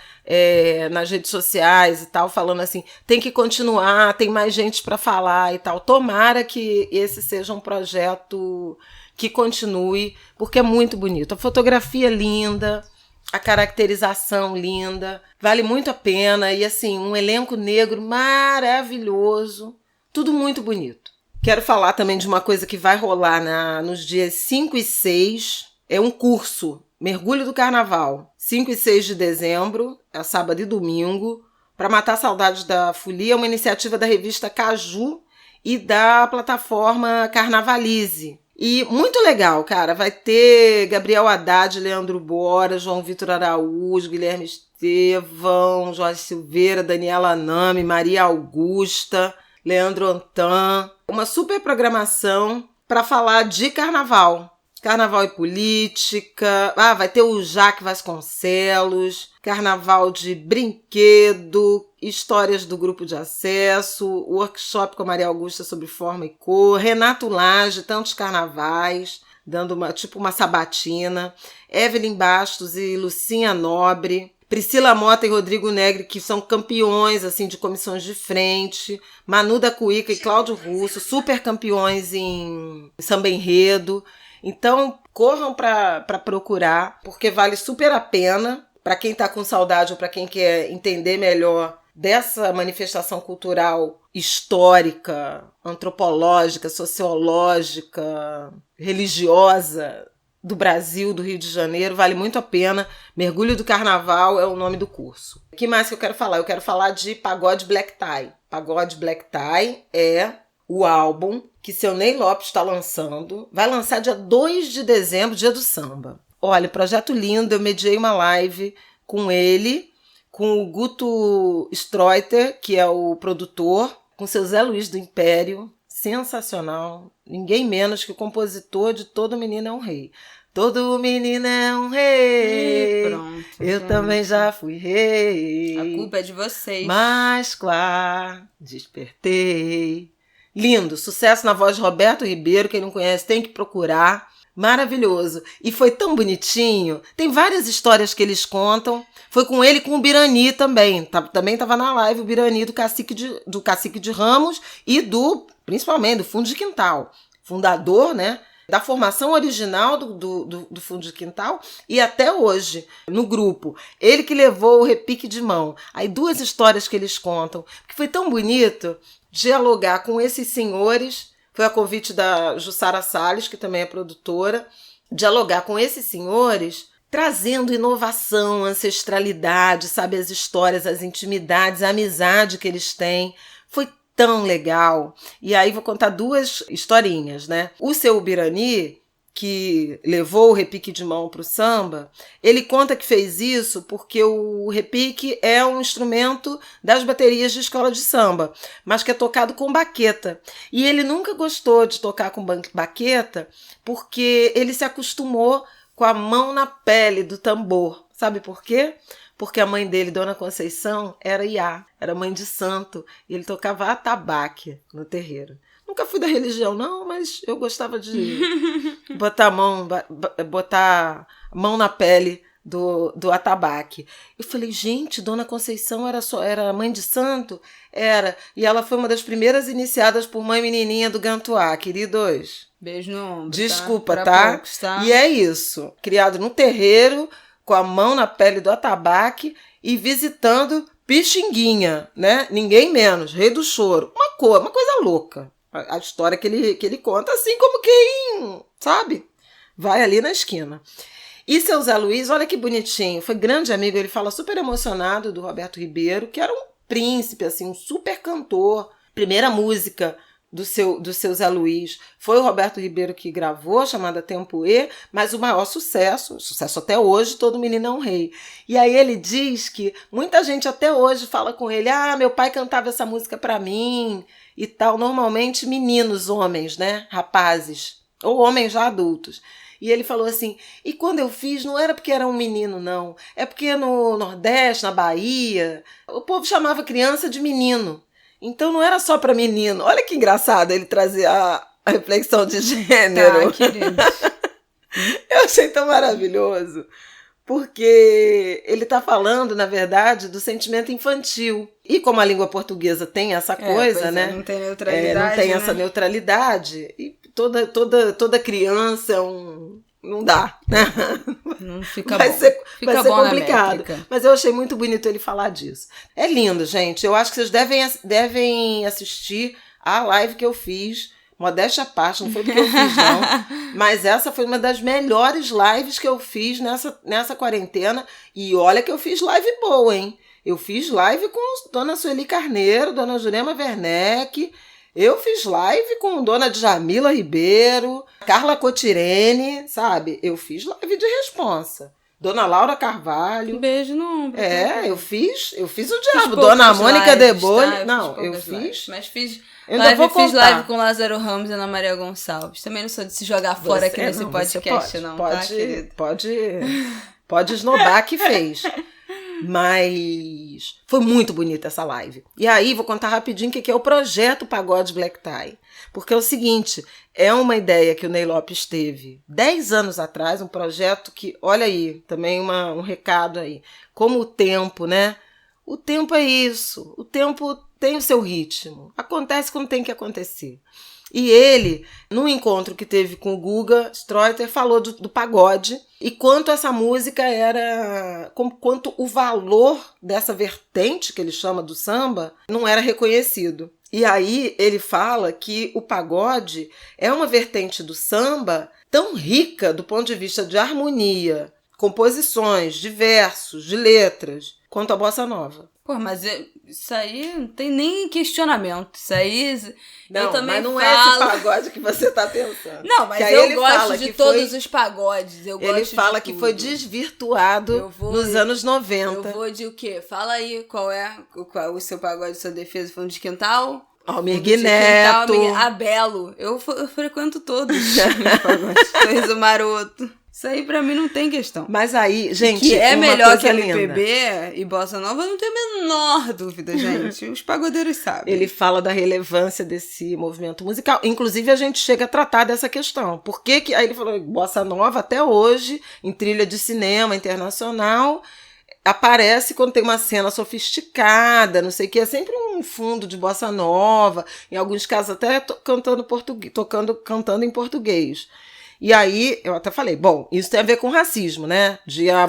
nas redes sociais e tal, falando assim, tem que continuar, tem mais gente para falar e tal. Tomara que esse seja um projeto que continue, porque é muito bonito. A fotografia é linda, a caracterização linda, vale muito a pena, e assim, um elenco negro maravilhoso, tudo muito bonito. Quero falar também de uma coisa que vai rolar nos dias 5 e 6, é um curso, Mergulho do Carnaval, 5 e 6 de dezembro, é sábado e domingo, para matar saudades da folia, uma iniciativa da revista Caju e da plataforma Carnavalize. E muito legal, cara, vai ter Gabriel Haddad, Leandro Bora, João Vitor Araújo, Guilherme Estevão, Jorge Silveira, Daniela Nami, Maria Augusta, Leandro Antan. Uma super programação para falar de carnaval. Carnaval e política. Vai ter o Jaque Vasconcelos, carnaval de brinquedo, histórias do grupo de acesso, workshop com a Maria Augusta sobre forma e cor, Renato Lage, tantos carnavais, dando uma sabatina, Evelyn Bastos e Lucinha Nobre, Priscila Mota e Rodrigo Negri, que são campeões assim, de comissões de frente, Manu da Cuíca e Cláudio Russo, super campeões em samba enredo. Então, corram para procurar, porque vale super a pena para quem está com saudade ou para quem quer entender melhor dessa manifestação cultural histórica, antropológica, sociológica, religiosa do Brasil, do Rio de Janeiro, vale muito a pena. Mergulho do Carnaval é o nome do curso. O que mais que eu quero falar? Eu quero falar de Pagode Black Tie. Pagode Black Tie é o álbum que seu Ney Lopes está lançando. Vai lançar dia 2 de dezembro, dia do samba. Olha, projeto lindo, eu mediei uma live com ele, com o Guto Streuter, que é o produtor, com seu Zé Luiz do Império, sensacional, ninguém menos que o compositor de Todo Menino é um Rei. Todo menino é um rei, pronto, eu gente. Também já fui rei. A culpa é de vocês. Mas claro, despertei. Lindo, sucesso na voz de Roberto Ribeiro, quem não conhece tem que procurar. Maravilhoso. E foi tão bonitinho. Tem várias histórias que eles contam. Foi com ele e com o Birani também. Também estava na live o Birani do Cacique de Ramos e principalmente do Fundo de Quintal. Fundador, né? Da formação original do Fundo de Quintal e até hoje, no grupo. Ele que levou o repique de mão. Aí 2 histórias que eles contam. Porque foi tão bonito dialogar com esses senhores. Foi a convite da Jussara Salles, que também é produtora, dialogar com esses senhores, trazendo inovação, ancestralidade, sabe, as histórias, as intimidades, a amizade que eles têm. Foi tão legal. E aí vou contar 2 historinhas, né? O seu Birani, que levou o repique de mão para o samba, ele conta que fez isso porque o repique é um instrumento das baterias de escola de samba, mas que é tocado com baqueta. E ele nunca gostou de tocar com baqueta porque ele se acostumou com a mão na pele do tambor. Sabe por quê? Porque a mãe dele, Dona Conceição, era iá, era mãe de santo, e ele tocava atabaque no terreiro. Nunca fui da religião, não, mas eu gostava de botar a mão na pele do atabaque. Eu falei, gente, Dona Conceição era mãe de santo? Era. E ela foi uma das primeiras iniciadas por Mãe Menininha do Gantuá, queridos. Beijo no ombro, Desculpa, tá? Poucos, tá? E é isso. Criado no terreiro, com a mão na pele do atabaque e visitando Pixinguinha, né? Ninguém menos, Rei do Choro. Uma coisa louca. A história que ele conta, assim como quem, sabe, vai ali na esquina. E seu Zé Luiz, olha que bonitinho, foi grande amigo, ele fala super emocionado do Roberto Ribeiro, que era um príncipe, assim, um super cantor. Primeira música do seu Zé Luiz foi o Roberto Ribeiro que gravou, chamada Tempo E, mas o maior sucesso até hoje, Todo Menino é um Rei. E aí ele diz que muita gente até hoje fala com ele, meu pai cantava essa música pra mim e tal, normalmente meninos, homens, né, rapazes, ou homens já adultos. E ele falou assim, e quando eu fiz não era porque era um menino, não, é porque no Nordeste, na Bahia, o povo chamava criança de menino. Então não era só para menino. Olha que engraçado ele trazer a reflexão de gênero. Tá, querido. Eu achei tão maravilhoso. Porque ele está falando, na verdade, do sentimento infantil. E como a língua portuguesa tem essa coisa, né? Não tem neutralidade. Não tem essa neutralidade. E toda criança é não dá, né? Não fica vai bom. Ser fica bom complicado. Mas eu achei muito bonito ele falar disso. É lindo, gente. Eu acho que vocês devem assistir a live que eu fiz. Modéstia à parte, não foi porque eu fiz, não. Mas essa foi uma das melhores lives que eu fiz nessa quarentena. E olha que eu fiz live boa, hein? Eu fiz live com Dona Sueli Carneiro, Dona Jurema Werneck. Eu fiz live com Dona Djamila Ribeiro, Carla Cotirene, sabe? Eu fiz live de responsa. Dona Laura Carvalho. Beijo no ombro. Eu fiz o diabo. Dona Mônica Debole. Tá? Não, eu fiz. Lives, mas fiz fiz live com Lázaro Ramos e Ana Maria Gonçalves. Também não sou de se jogar fora aqui nesse podcast, não, tá, querido? Pode esnobar que fez. Mas foi muito bonita essa live. E aí, vou contar rapidinho o que é o projeto Pagode Black Tie. Porque é o seguinte, é uma ideia que o Ney Lopes teve 10 anos atrás, um projeto que, olha aí, também um recado aí. Como o tempo, né? O tempo é isso. O tempo tem o seu ritmo. Acontece quando tem que acontecer. E ele, no encontro que teve com o Guga Streuter, falou do pagode e quanto essa música quanto o valor dessa vertente que ele chama do samba não era reconhecido. E aí ele fala que o pagode é uma vertente do samba tão rica do ponto de vista de harmonia, composições, de versos, de letras, quanto a bossa nova. Pô, mas isso aí não tem nem questionamento. Isso aí... Não, eu também mas não falo... é esse pagode que você tá pensando. Não, mas que eu gosto de todos os pagodes. Ele fala que foi desvirtuado nos anos 90. Eu vou de o quê? Fala aí qual é o seu pagode, sua defesa. Fundo de quintal? Almir Neto. Belo. Eu frequento todos os pagodes. Sorriso Maroto. Isso aí pra mim não tem questão. Mas aí, gente, que é melhor que MPB e bossa nova, não tem a menor dúvida, gente. Os pagodeiros sabem. Ele fala da relevância desse movimento musical. Inclusive, a gente chega a tratar dessa questão. Por que que... Aí ele falou, bossa nova até hoje, em trilha de cinema internacional, aparece quando tem uma cena sofisticada, não sei o que, é sempre um fundo de bossa nova, em alguns casos até cantando em português. E aí, eu até falei, bom, isso tem a ver com racismo, né?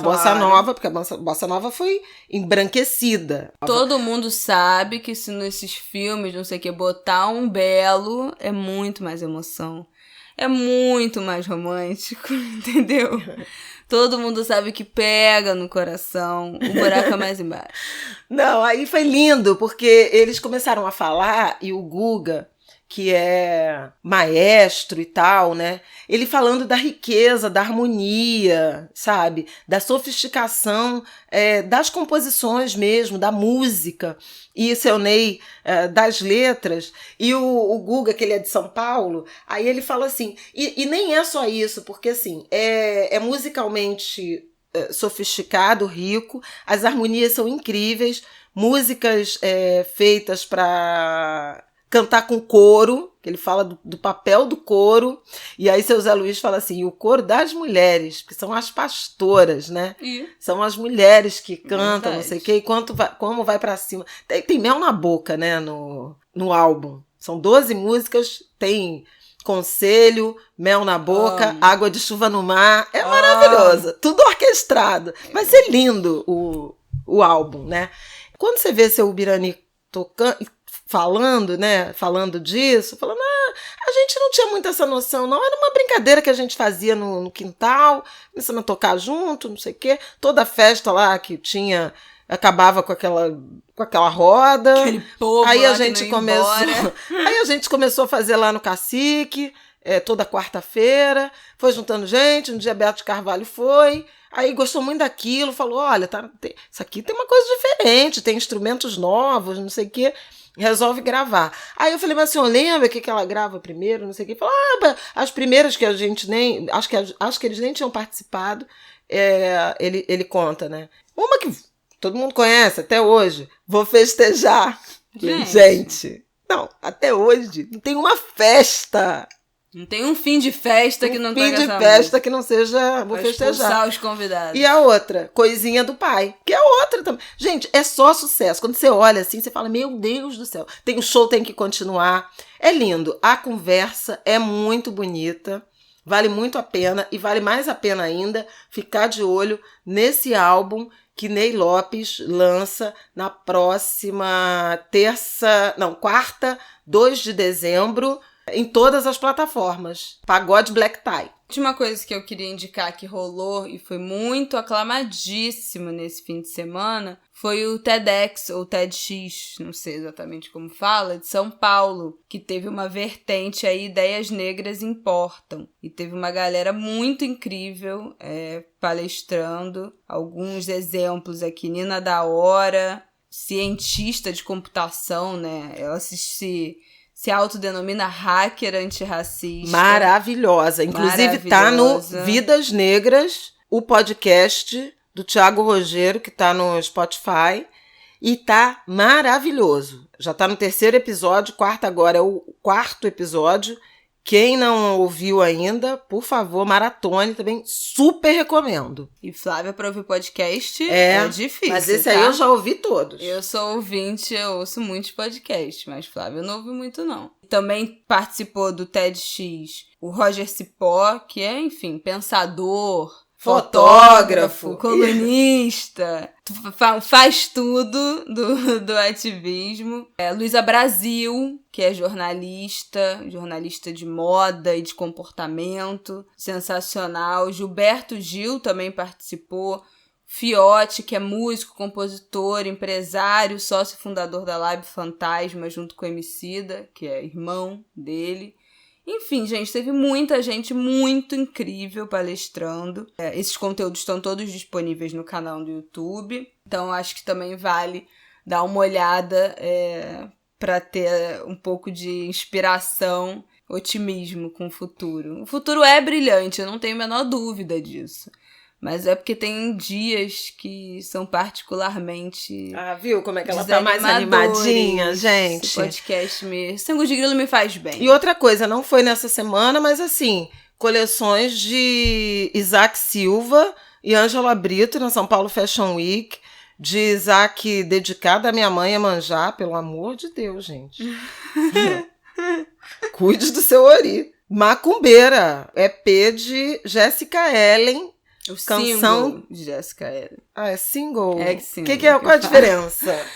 Bossa nova, porque a bossa nova foi embranquecida. Todo mundo sabe que se nesses filmes, não sei o que, botar um belo é muito mais emoção. É muito mais romântico, entendeu? Todo mundo sabe que pega no coração, o buraco é mais embaixo. Não, aí foi lindo, porque eles começaram a falar, e o Guga, que é maestro e tal, né? Ele falando da riqueza, da harmonia, sabe? Da sofisticação das composições mesmo, da música. E o seu Ney, das letras. E o Guga, que ele é de São Paulo, aí ele fala assim... E nem é só isso, porque assim, é musicalmente sofisticado, rico, as harmonias são incríveis, músicas feitas para... cantar com coro, que ele fala do papel do coro, e aí seu Zé Luiz fala assim, o coro das mulheres, que são as pastoras, né? São as mulheres que cantam, não sei o quê, e como vai pra cima. Tem mel na boca, né, no álbum. São 12 músicas, tem Conselho, Mel na Boca, Água de Chuva no Mar, é maravilhosa, tudo orquestrado. Vai ser lindo o álbum, né? Quando você vê seu Birani tocando... falando disso, falando, a gente não tinha muito essa noção, não, era uma brincadeira que a gente fazia no quintal, começando a tocar junto, não sei o quê, toda festa lá que tinha, acabava com aquela roda, aquele povo aí lá a gente aí a gente começou a fazer lá no Cacique, toda quarta-feira, foi juntando gente, um dia Beto de Carvalho foi, aí gostou muito daquilo, falou, olha, isso aqui tem uma coisa diferente, tem instrumentos novos, não sei o quê, resolve gravar. Aí eu falei, mas o senhor lembra o que ela grava primeiro, não sei o quê? Falou, as primeiras que a gente nem, acho que eles nem tinham participado, ele conta, né? Uma que todo mundo conhece até hoje, Vou Festejar. Gente, não, até hoje, não tem uma festa. Não tem um fim de festa que não tenha essa música. Fim de festa que não seja Vou Festejar. Expulsar os convidados. E a outra, Coisinha do Pai, que é outra também. Gente, é só sucesso. Quando você olha assim, você fala, meu Deus do céu. O show tem que continuar. É lindo. A conversa é muito bonita. Vale muito a pena. E vale mais a pena ainda ficar de olho nesse álbum que Ney Lopes lança na próxima quarta, 2 de dezembro, em todas as plataformas. Pagode Black Tie. Última coisa que eu queria indicar que rolou e foi muito aclamadíssimo nesse fim de semana foi o TEDx, ou TEDx, não sei exatamente como fala, de São Paulo, que teve uma vertente aí, Ideias Negras Importam. E teve uma galera muito incrível palestrando. Alguns exemplos aqui, Nina da Hora, cientista de computação, né? Ela se autodenomina hacker antirracista. Maravilhosa. Inclusive tá no Vidas Negras, o podcast do Thiago Rogero, que tá no Spotify. E tá maravilhoso. Já tá no 3º episódio, quarto agora é o 4º episódio. Quem não ouviu ainda, por favor, maratone também, super recomendo. E Flávia, para ouvir podcast é difícil, mas esse aí eu já ouvi todos. Eu sou ouvinte, eu ouço muitos podcasts, mas Flávia eu não ouvi muito não. Também participou do TEDx o Roger Cipó, que é, enfim, pensador, fotógrafo, colunista, faz tudo do ativismo. Luísa Brasil, que é jornalista de moda e de comportamento, sensacional. Gilberto Gil também participou. Fiote, que é músico, compositor, empresário, sócio fundador da Lab Fantasma, junto com o Emicida, que é irmão dele. Enfim, gente, teve muita gente muito incrível palestrando. Esses conteúdos estão todos disponíveis no canal do YouTube. Então, acho que também vale dar uma olhada para ter um pouco de inspiração, otimismo com o futuro. O futuro é brilhante, eu não tenho a menor dúvida disso. Mas é porque tem dias que são particularmente... viu como é que ela tá mais animadinha, gente? Esse podcast Sangue de Grilo me faz bem. E outra coisa, não foi nessa semana, mas assim, coleções de Isaac Silva e Ângela Brito na São Paulo Fashion Week, de Isaac dedicado à minha mãe Iemanjá, pelo amor de Deus, gente. Cuide do seu ori. Macumbeira, EP de Jéssica Ellen. O single de Jéssica Ellen. É single? É single. Qual é a diferença?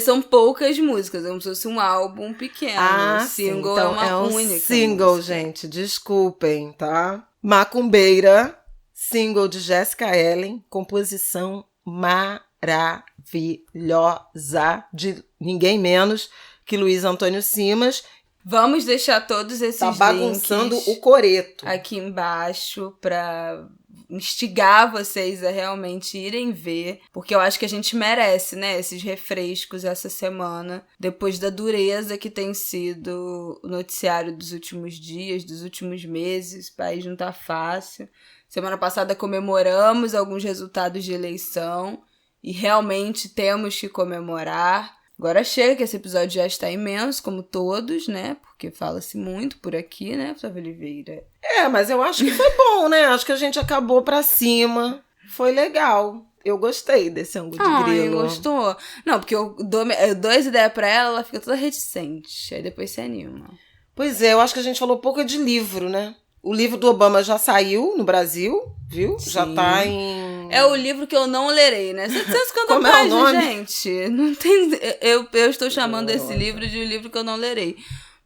São poucas músicas, é como se fosse um álbum pequeno. O single então é uma única single, música. Gente, desculpem, tá? Macumbeira, single de Jéssica Ellen, composição maravilhosa de ninguém menos que Luiz Antônio Simas. Vamos deixar todos esses links... Tá bagunçando o coreto. Aqui embaixo pra instigar vocês a realmente irem ver, porque eu acho que a gente merece, né, esses refrescos essa semana, depois da dureza que tem sido o noticiário dos últimos dias, dos últimos meses. O país não tá fácil. Semana passada comemoramos alguns resultados de eleição e realmente temos que comemorar. Agora chega, que esse episódio já está imenso, como todos, né? Porque fala-se muito por aqui, né, Flávia Oliveira? Mas eu acho que foi bom, né? Acho que a gente acabou pra cima. Foi legal. Eu gostei desse ângulo de grilo. Gostou? Não, porque eu dou as ideias pra ela fica toda reticente. Aí depois se anima. Pois é, eu acho que a gente falou pouco de livro, né? O livro do Obama já saiu no Brasil, viu? Sim. Já tá em... É o livro que eu não lerei, né? 750 Como páginas, é o nome? gente. Não tem... eu estou chamando esse livro de um livro que eu não lerei.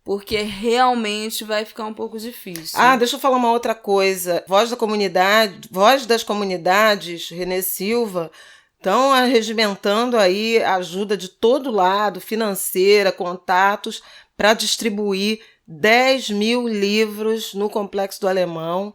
Porque realmente vai ficar um pouco difícil. Deixa eu falar uma outra coisa. Voz das Comunidades, Renê Silva, estão arregimentando aí ajuda de todo lado, financeira, contatos, para distribuir 10 mil livros no Complexo do Alemão.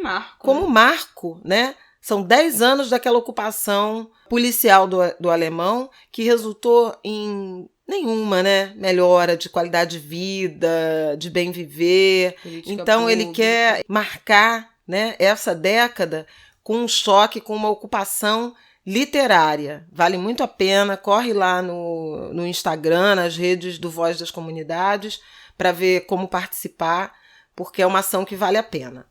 Marco. Como marco, né? São 10 anos daquela ocupação policial do Alemão, que resultou em nenhuma, né, melhora de qualidade de vida, de bem viver. Política então pública. Ele quer marcar, né, essa década com um choque, com uma ocupação literária. Vale muito a pena. Corre lá no Instagram, nas redes do Voz das Comunidades, para ver como participar, porque é uma ação que vale a pena.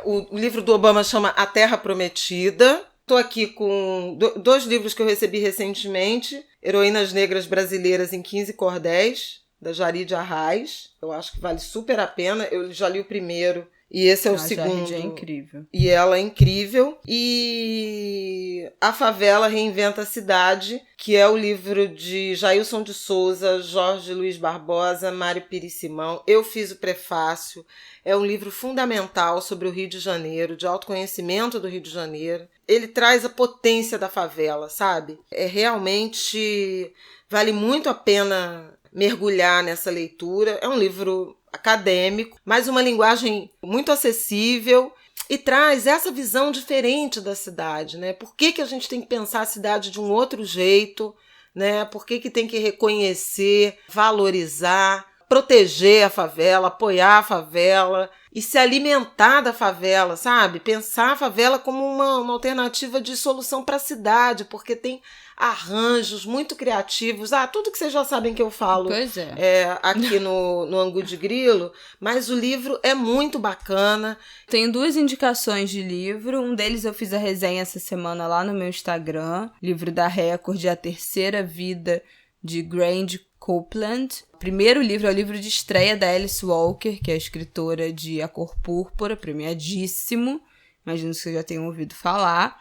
O livro do Obama chama A Terra Prometida. Estou aqui com 2 livros que eu recebi recentemente. Heroínas Negras Brasileiras em 15 Cordéis, da Jarid Arraes. Eu acho que vale super a pena. Eu já li o primeiro e esse é o segundo. Jarid é incrível. E ela é incrível. E A Favela Reinventa a Cidade, que é o livro de Jailson de Souza, Jorge Luiz Barbosa, Mário Pires Simão. Eu fiz o prefácio. É um livro fundamental sobre o Rio de Janeiro, de autoconhecimento do Rio de Janeiro. Ele traz a potência da favela, sabe? Realmente vale muito a pena mergulhar nessa leitura. É um livro acadêmico, mas uma linguagem muito acessível e traz essa visão diferente da cidade, né? Por que a gente tem que pensar a cidade de um outro jeito, né? Por que tem que reconhecer, valorizar, proteger a favela, apoiar a favela e se alimentar da favela, sabe? Pensar a favela como uma alternativa de solução para a cidade, porque tem arranjos muito criativos. Tudo que vocês já sabem que eu falo. Pois é. Aqui no Angu de Grilo, mas o livro é muito bacana. Tenho 2 indicações de livro. Um deles eu fiz a resenha essa semana lá no meu Instagram. Livro da Record, A Terceira Vida, de Grange Copeland. O primeiro livro é o livro de estreia da Alice Walker, que é a escritora de A Cor Púrpura, premiadíssimo. Imagino que vocês já tenham ouvido falar.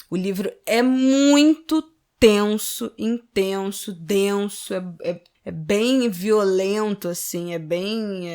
O livro é muito tenso, intenso, denso, é bem violento, assim, é bem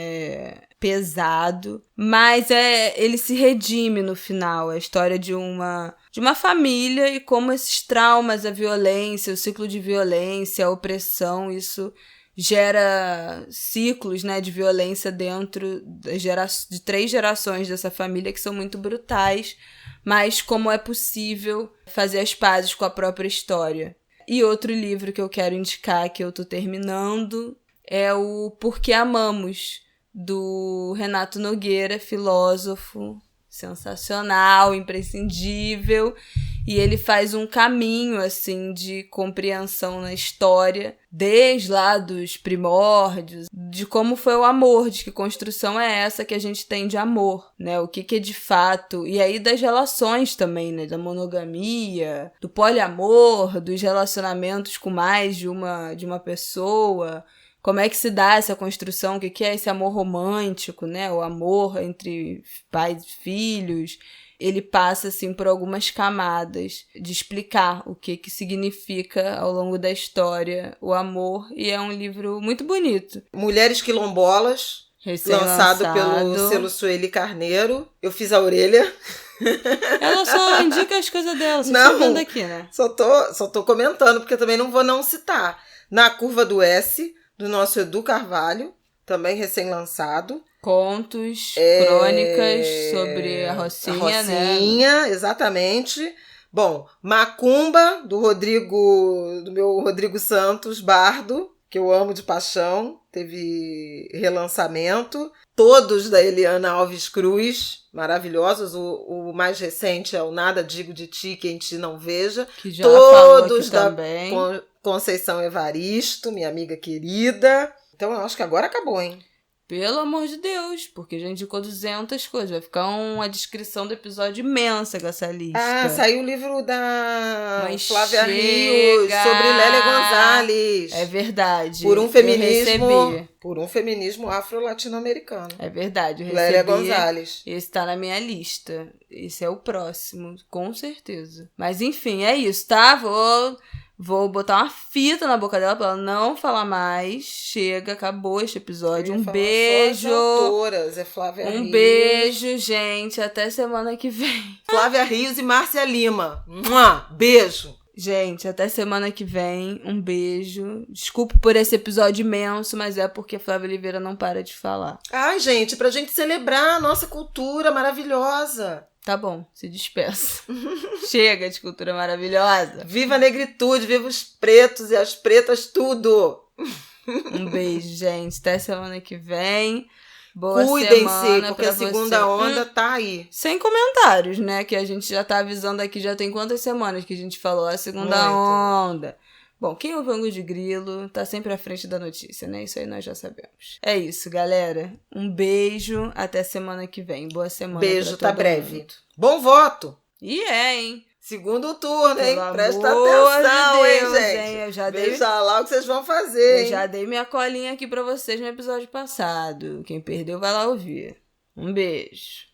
pesado, mas ele se redime no final. É a história de uma família e como esses traumas, a violência, o ciclo de violência, a opressão, isso gera ciclos, né, de violência dentro de 3 gerações dessa família que são muito brutais, mas como é possível fazer as pazes com a própria história. E outro livro que eu quero indicar, que eu tô terminando, é o Por que Amamos, do Renato Nogueira, filósofo sensacional, imprescindível, e ele faz um caminho, assim, de compreensão na história, desde lá dos primórdios, de como foi o amor, de que construção é essa que a gente tem de amor, né? O que é de fato, e aí das relações também, né? Da monogamia, do poliamor, dos relacionamentos com mais de uma pessoa. Como é que se dá essa construção? O que é esse amor romântico, né? O amor entre pais e filhos. Ele passa, assim, por algumas camadas de explicar o que significa ao longo da história o amor. E é um livro muito bonito. Mulheres Quilombolas, lançado pelo selo Sueli Carneiro. Eu fiz a orelha. Ela só indica as coisas dela. Você está vendo aqui, né? Só tô comentando, porque eu também não vou não citar. Na Curva do S, do nosso Edu Carvalho, também recém-lançado. Contos, crônicas sobre a Rocinha, né? Exatamente. Bom, Macumba, do meu Rodrigo Santos, bardo, que eu amo de paixão, teve relançamento. Todos da Eliana Alves Cruz, maravilhosos. O mais recente é o Nada Digo de Ti, Quem Te Não Veja. Que já todos falou da também. Conceição Evaristo, minha amiga querida. Então eu acho que agora acabou, hein? Pelo amor de Deus, porque já indicou 200 coisas. Vai ficar uma descrição do episódio imensa com essa lista. Ah, saiu o livro da Flávia Rios sobre Lélia Gonzalez. É verdade. Por um feminismo afro-latino-americano. É verdade, eu recebi. Lélia Gonzalez. Esse tá na minha lista. Esse é o próximo, com certeza. Mas enfim, é isso, tá? Vou botar uma fita na boca dela pra ela não falar mais. Chega, acabou este episódio. Um beijo. Só as autoras, é Flávia Rios. Um beijo, gente. Até semana que vem. Flávia Rios e Márcia Lima. Beijo. Gente, até semana que vem. Um beijo. Desculpe por esse episódio imenso, mas é porque a Flávia Oliveira não para de falar. Ai, gente, pra gente celebrar a nossa cultura maravilhosa. Tá bom, se despeça. Chega de cultura maravilhosa. Viva a negritude, viva os pretos e as pretas, tudo. Um beijo, gente. Até semana que vem. Boa Cuidem-se, semana porque a segunda onda tá aí. Sem comentários, né? Que a gente já tá avisando aqui, já tem quantas semanas que a gente falou a segunda onda. Bom, quem ouve Ângulo de Grilo tá sempre à frente da notícia, né? Isso aí nós já sabemos. É isso, galera. Um beijo, até semana que vem. Boa semana. Beijo, tá breve. Bom voto! E hein? Segundo turno, hein? Pelo Presta amor atenção, de Deus, hein, gente? Eu já Veja lá o que vocês vão fazer, hein? Eu já dei minha colinha aqui pra vocês no episódio passado. Quem perdeu vai lá ouvir. Um beijo.